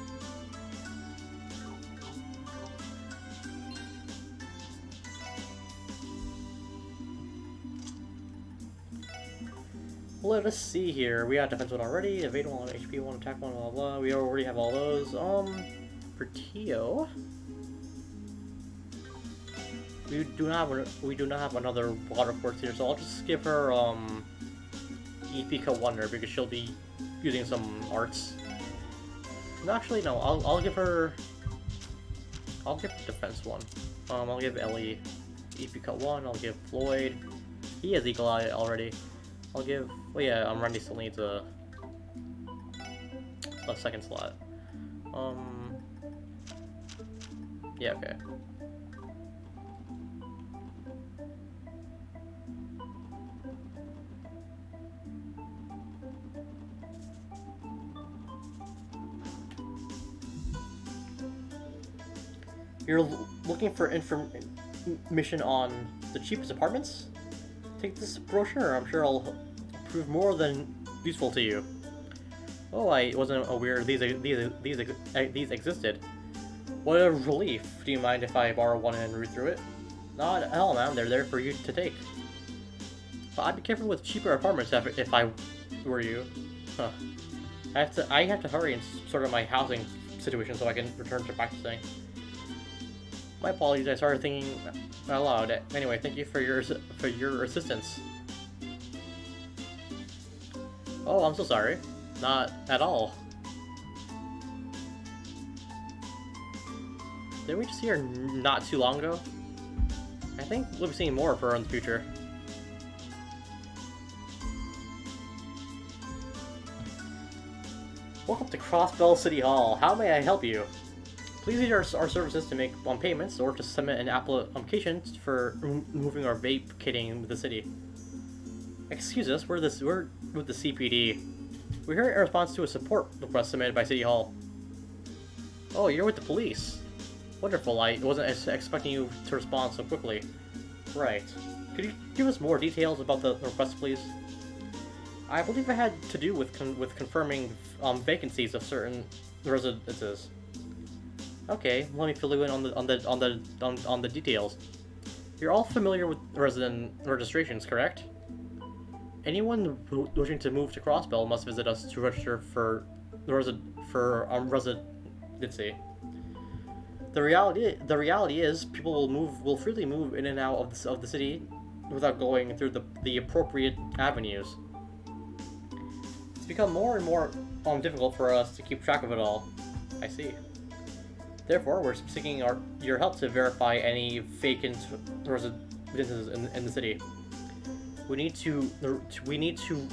Let us see here. We got defense 1 already, evade 1, HP 1, attack 1, blah blah. We already have all those. For Tio, we do not have another water quartz here, so I'll just give her Epika Wonder because she'll be using some arts. No, actually no. I'll give her. I'll give defense 1. I'll give Ellie Epika 1. I'll give Floyd. He has Eagle Eye already. I'll give. Well, yeah. Randy still needs a second slot. Yeah. Okay. You're looking for information on the cheapest apartments? Take this brochure. I'm sure I'll prove more than useful to you. Oh, I wasn't aware these existed. What a relief. Do you mind if I borrow one and read through it? Not at all, man. They're there for you to take. But I'd be careful with cheaper apartments if I were you. Huh. I have to hurry and sort out my housing situation so I can return to practicing. My apologies, I started thinking out loud. Anyway, thank you for your assistance. Oh, I'm so sorry. Not at all. Didn't we just see her not too long ago? I think we'll be seeing more of her in the future. Welcome to Crossbell City Hall. How may I help you? Please use our services to make payments or to submit an application for removing or vacating the city. Excuse us, we're with the CPD. We're here in response to a support request submitted by City Hall. Oh, you're with the police. Wonderful, I wasn't expecting you to respond so quickly. Right. Could you give us more details about the request, please? I believe it had to do with confirming vacancies of certain residences. Okay, let me fill you in on the details. You're all familiar with resident registrations, correct? Anyone wishing to move to Crossbell must visit us to register for residency. The reality is, people will freely move in and out of the city without going through the appropriate avenues. It's become more and more difficult for us to keep track of it all. I see. Therefore, we're seeking your help to verify any vacant residences in the city. We need to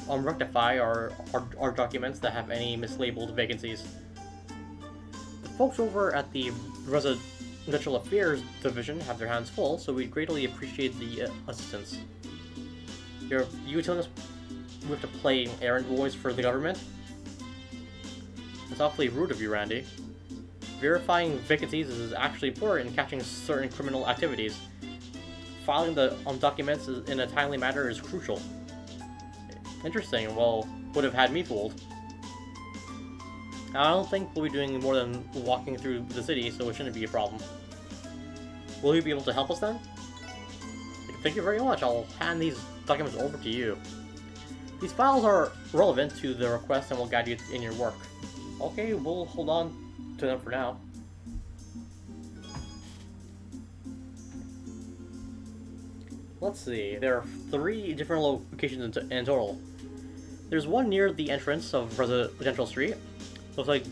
rectify our documents that have any mislabeled vacancies. The folks over at the Residential Affairs Division have their hands full, so we'd greatly appreciate the assistance. You telling us we have to play errand boys for the government? That's awfully rude of you, Randy. Verifying vacancies is actually important in catching certain criminal activities. Filing the documents in a timely manner is crucial. Interesting, well, would have had me fooled. I don't think we'll be doing more than walking through the city, so it shouldn't be a problem. Will you be able to help us then? Thank you very much, I'll hand these documents over to you. These files are relevant to the request and will guide you in your work. Okay, we'll hold on to them for now. Let's see, there are 3 different locations in total. There's one near the entrance of Residential Street. Looks like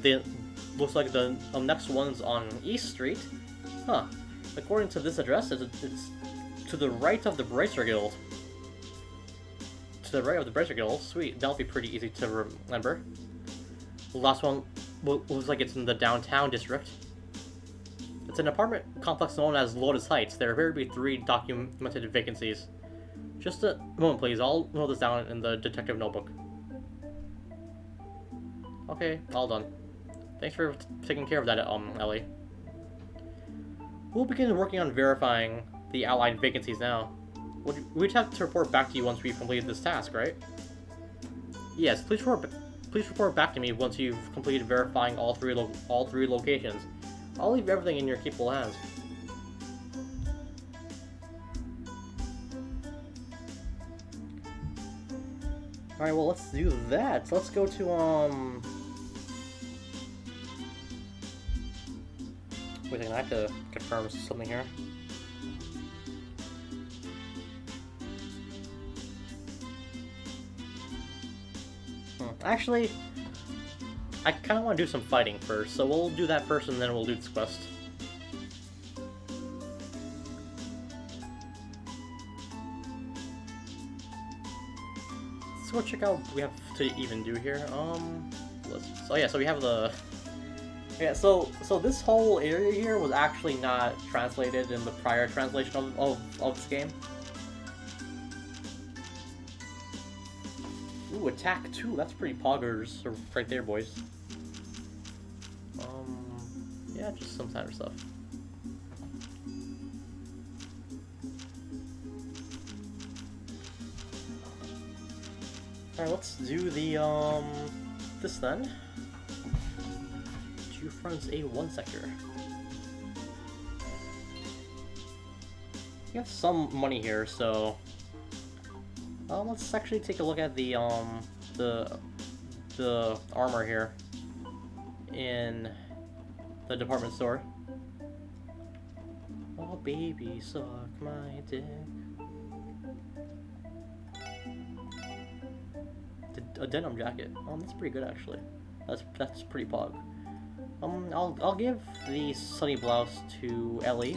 looks like the next one's on East Street. Huh. According to this address, it's to the right of the Bracer Guild. To the right of the Bracer Guild. Sweet. That'll be pretty easy to remember. The last one looks like it's in the downtown district. It's an apartment complex known as Lotus Heights. There appear to be 3 documented vacancies. Just a moment, please. I'll note this down in the detective notebook. Okay, all done. Thanks for taking care of that, Ellie. We'll begin working on verifying the outlined vacancies now. We'd have to report back to you once we've completed this task, right? Yes, please report back to me once you've completed verifying all three locations. I'll leave everything in your capable hands. Alright, well, let's do that. Let's go to, wait a second, I have to confirm something here. Actually, I kind of want to do some fighting first, so we'll do that first and then we'll do this quest. Let's go check out what we have to even do here. So we have the... Yeah, so this whole area here was actually not translated in the prior translation of this game. Ooh, attack 2, that's pretty poggers right there, boys. Yeah, just some standard stuff. Alright, let's do the, this then. Geofront's A1 sector. We have some money here, so... let's actually take a look at the armor here in the department store. Oh baby, suck my dick. A denim jacket. That's pretty good actually. That's pretty pog. I'll give the sunny blouse to Ellie.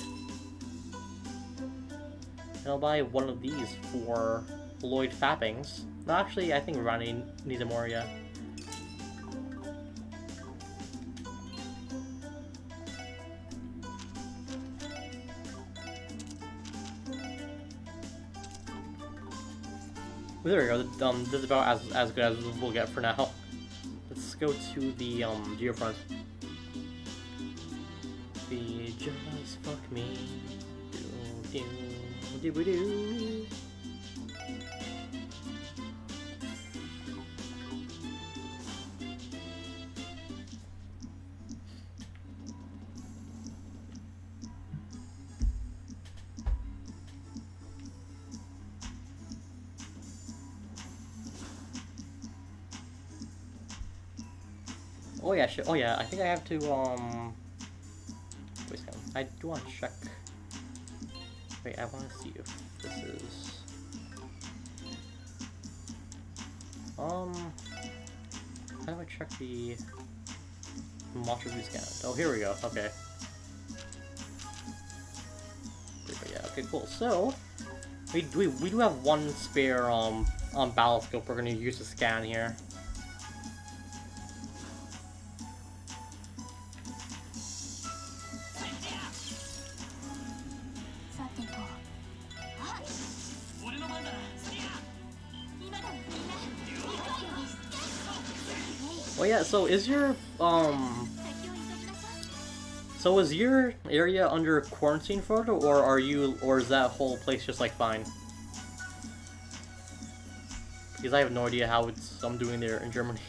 And I'll buy one of these for Lloyd Fappings. No, actually, I think Ronnie needs it more, yeah. There we go. This is about as good as we'll get for now. Let's go to the Geofront. Be just fuck me. Do do do do. Oh yeah, shit. Oh yeah, I think I have to, wait a second. I do want to check. Wait, I want to see if this is... How do I check the monster view scan? Oh, here we go. Okay. Yeah, okay, cool. So, we do have one spare, battle scope we're gonna use to scan here. Oh yeah, so is your, so is your area under quarantine, Frodo, or is that whole place just, like, fine? Because I have no idea how I'm doing there in Germany.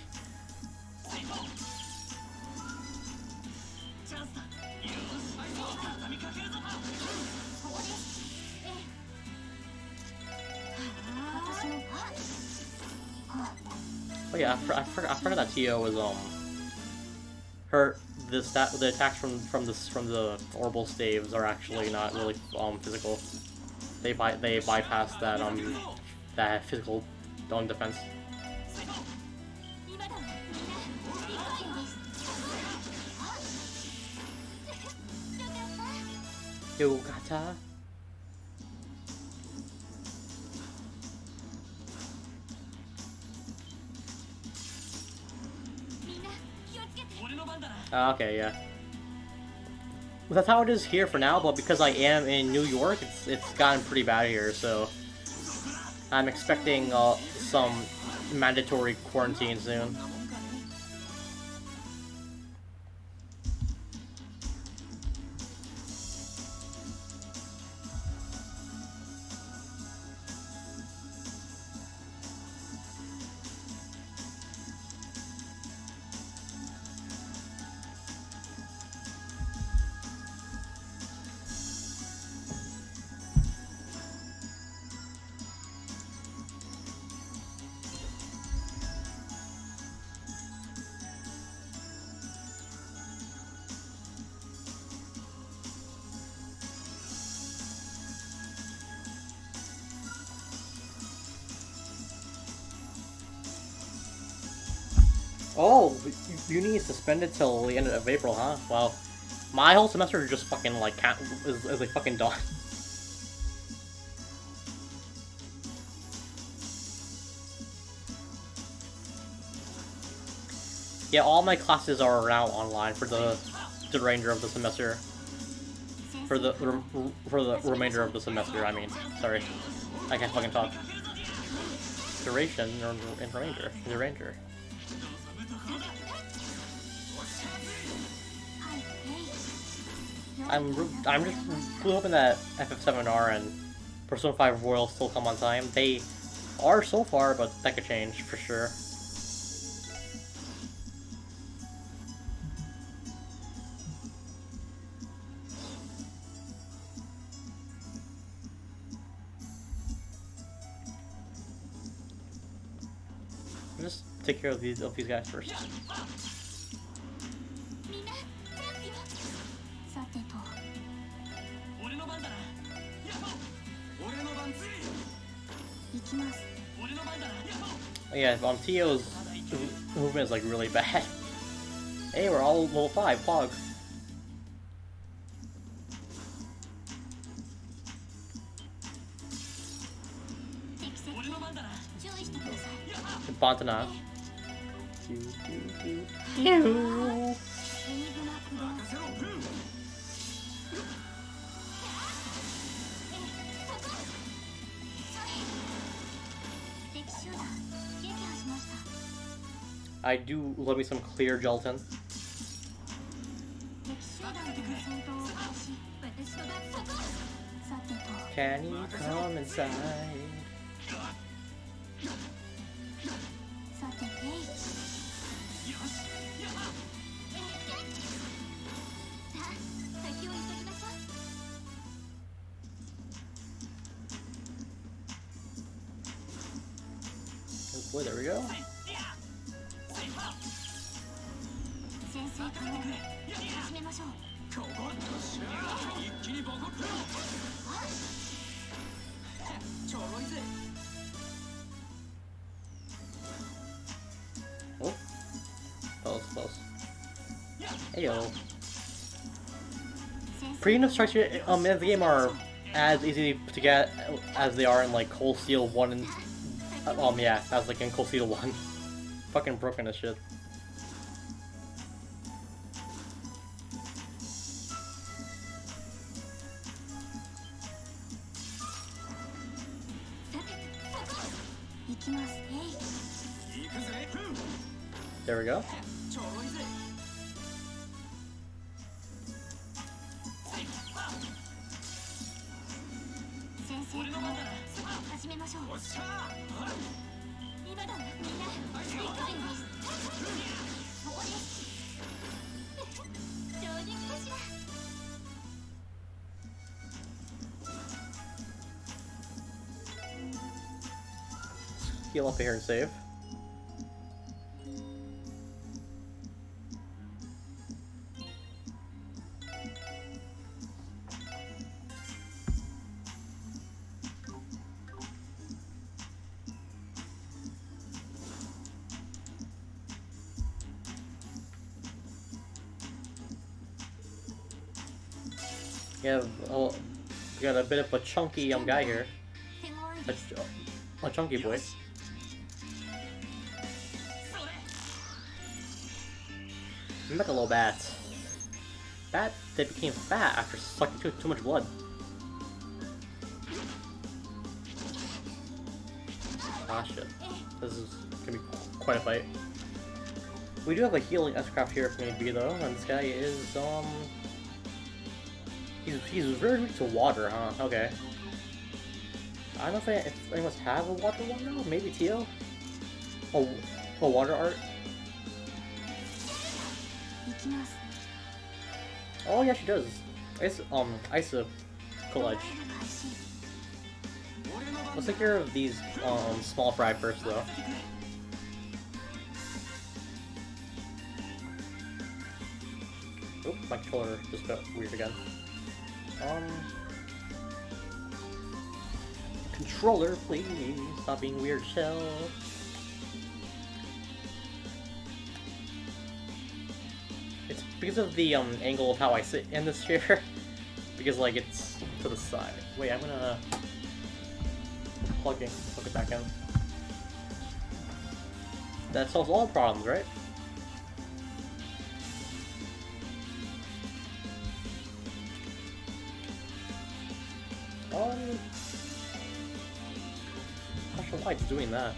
Oh yeah, I forgot that Tio was the attacks from the orbital staves are actually not really physical. They bypass that physical defense. Yogata. Okay, yeah. That's how it is here for now, but because I am in New York, it's gotten pretty bad here, so I'm expecting some mandatory quarantine soon. Oh, uni is suspended till the end of April, huh? Well, my whole semester just fucking like is like fucking done. Yeah, all my classes are now online for the remainder of the semester. For the remainder of the semester, I mean. Sorry, I can't fucking talk. Duration or remainder. The ranger. I'm just really hoping that FF7R and Persona 5 Royal still come on time. They are so far, but that could change for sure. Just take care of these guys first. Yeah, Tio's movement is like really bad. Hey, we're all level 5, Pog. Fontana. I do love me some clear gelatin. Can you come inside? Oh boy, there we go. Oh, that was close. Heyo. Pre-unit structure in the game are as easy to get as they are in like Cold Steel 1 and yeah, as like in Cold Steel 1. Fucking broken as shit. There we go. Heal up here and save. You got a bit of a chunky guy here. A chunky boy. Mecha bat. Bat that became fat after sucking too much blood. Ah shit. This is gonna be quite a fight. We do have a healing S-craft here if need be though, and this guy is he's very weak to water, huh? Okay. I don't know if any of us have a water one now. Maybe Tio? A water art? Oh yeah, she does. Isa College. Let's take care of these small fry first though. Oop, my controller just got weird again. Controller, please stop being weird, shell. It's because of the angle of how I sit in this chair. Because like it's to the side. Wait, I'm gonna plug it back in. That solves all problems, right? Not sure why it's doing that.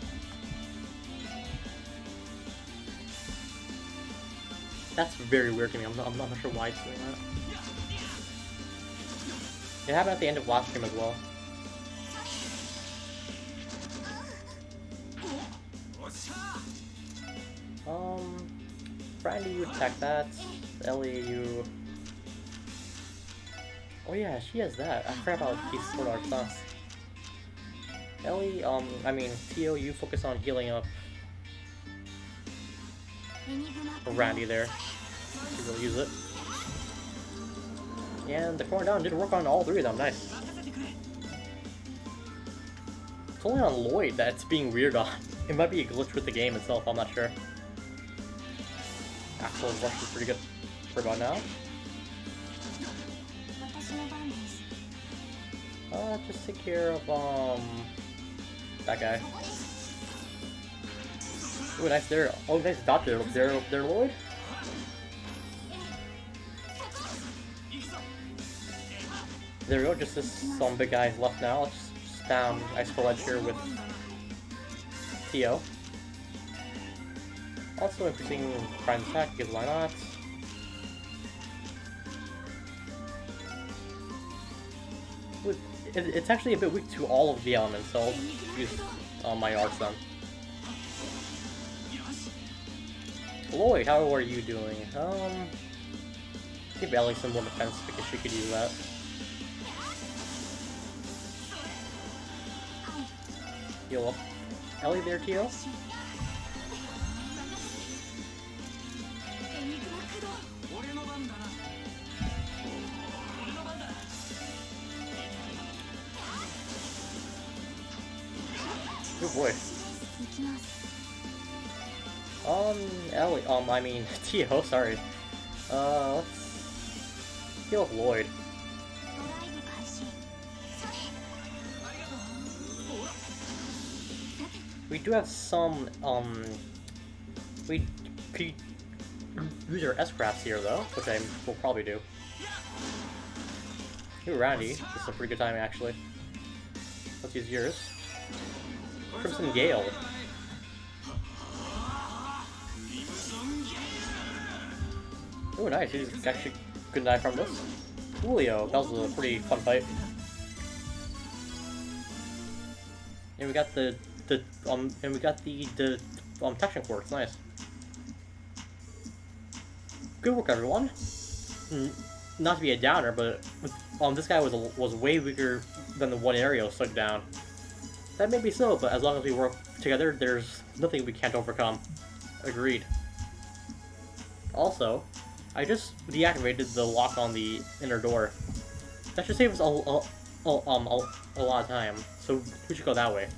That's very weird to me. I'm not sure why it's doing that. It happened at the end of last stream as well. Brandy, you attack that. Ellie, you... Oh yeah, she has that. I forgot about these sword arts, huh? Ellie, Tio, you focus on healing up Randy there. You really use it. And the corner down did work on all three of them, nice. It's only on Lloyd that it's being weird on. It might be a glitch with the game itself, I'm not sure. Axel's rush is pretty good for about now. Just take care of, that guy. Ooh, nice there. Oh, nice dodge there, Lloyd. There we go, just this big guy left now. Let's just spam Ice College here with Tio. Also increasing Prime's attack, because why not? It's actually a bit weak to all of the elements, so I'll use my arts then. Lloyd, how are you doing? Give Ellie some more defense because she could use that. Heal up. Ellie there, Tio? Good boy. Ellie, Tio, sorry. Let's heal up Lloyd. We do have some, we could use our S-crafts here though, which I will probably do. Ooh, Randy, this is a pretty good timing actually. Let's use yours. Crimson Gale. Oh, nice. He's actually good die from this. Julio, that was a pretty fun fight. And we got the protection quartz. Nice. Good work, everyone. Not to be a downer, but this guy was way weaker than the one Aereo took down. That may be so, but as long as we work together, there's nothing we can't overcome. Agreed. Also, I just deactivated the lock on the inner door. That should save us a lot of time. So we should go that way.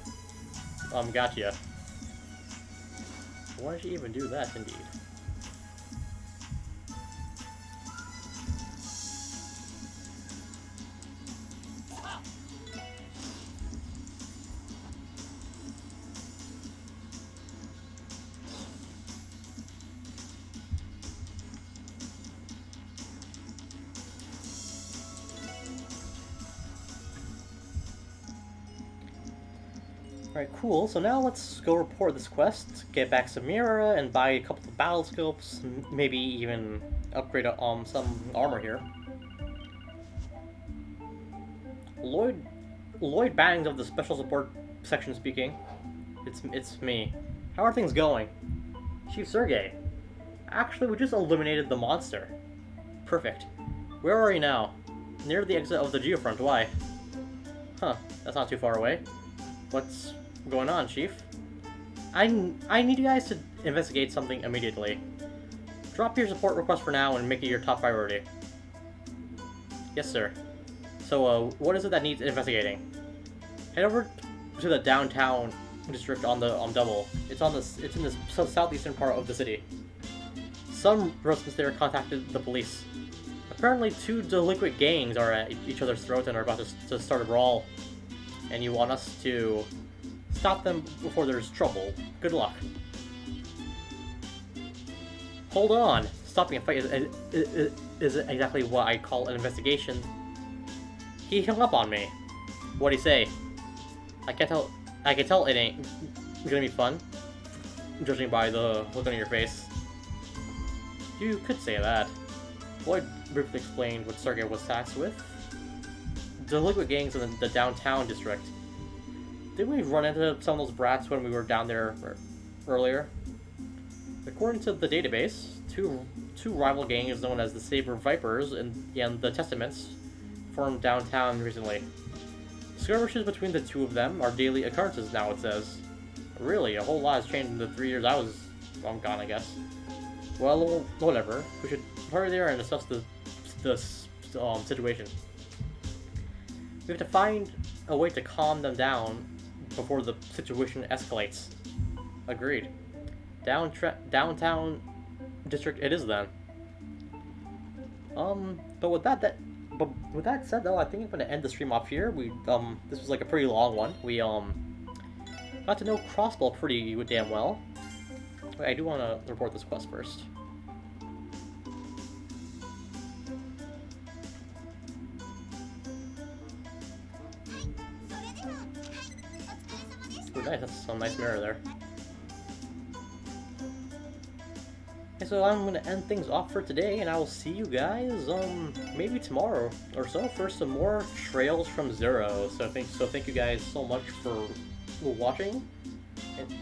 Gotcha. Why did she even do that, indeed? Alright, cool. So now let's go report this quest, get back some Mira, and buy a couple of battle scopes, maybe even upgrade some armor here. Lloyd Bangs of the Special Support Section speaking. It's me. How are things going? Chief Sergey. Actually, we just eliminated the monster. Perfect. Where are you now? Near the exit of the Geofront. Why? Huh, that's not too far away. What's going on, Chief? I need you guys to investigate something immediately. Drop your support request for now and make it your top priority. Yes, sir. So, what is it that needs investigating? Head over to the downtown district on the Double. It's in the southeastern part of the city. Some residents there contacted the police. Apparently, two delinquent gangs are at each other's throats and are about to start a brawl. And you want us to stop them before there's trouble. Good luck. Hold on. Stopping a fight is exactly what I call an investigation. He hung up on me. What'd he say? I can tell it ain't gonna be fun, judging by the look on your face. You could say that. Lloyd briefly explained what Sergey was tasked with. Delinquent gangs in the downtown district. Didn't we run into some of those brats when we were down there earlier? According to the database, two rival gangs known as the Saber Vipers and the Testaments formed downtown recently. Skirmishes between the two of them are daily occurrences now, it says. Really, a whole lot has changed in the 3 years I was gone, I guess. Well, whatever. We should hurry there and assess the situation. We have to find a way to calm them down before the situation escalates. Agreed. Downtown district it is then. But with that said, though, I think I'm gonna end the stream off here. This was like a pretty long one. We got to know Crossbell pretty damn well. Wait, I do want to report this quest first. Ooh, nice. That's some nice mirror there. Okay, so I'm gonna end things off for today, and I will see you guys maybe tomorrow or so for some more Trails from Zero. So thank you guys so much for watching, and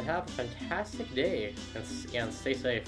have a fantastic day and stay safe.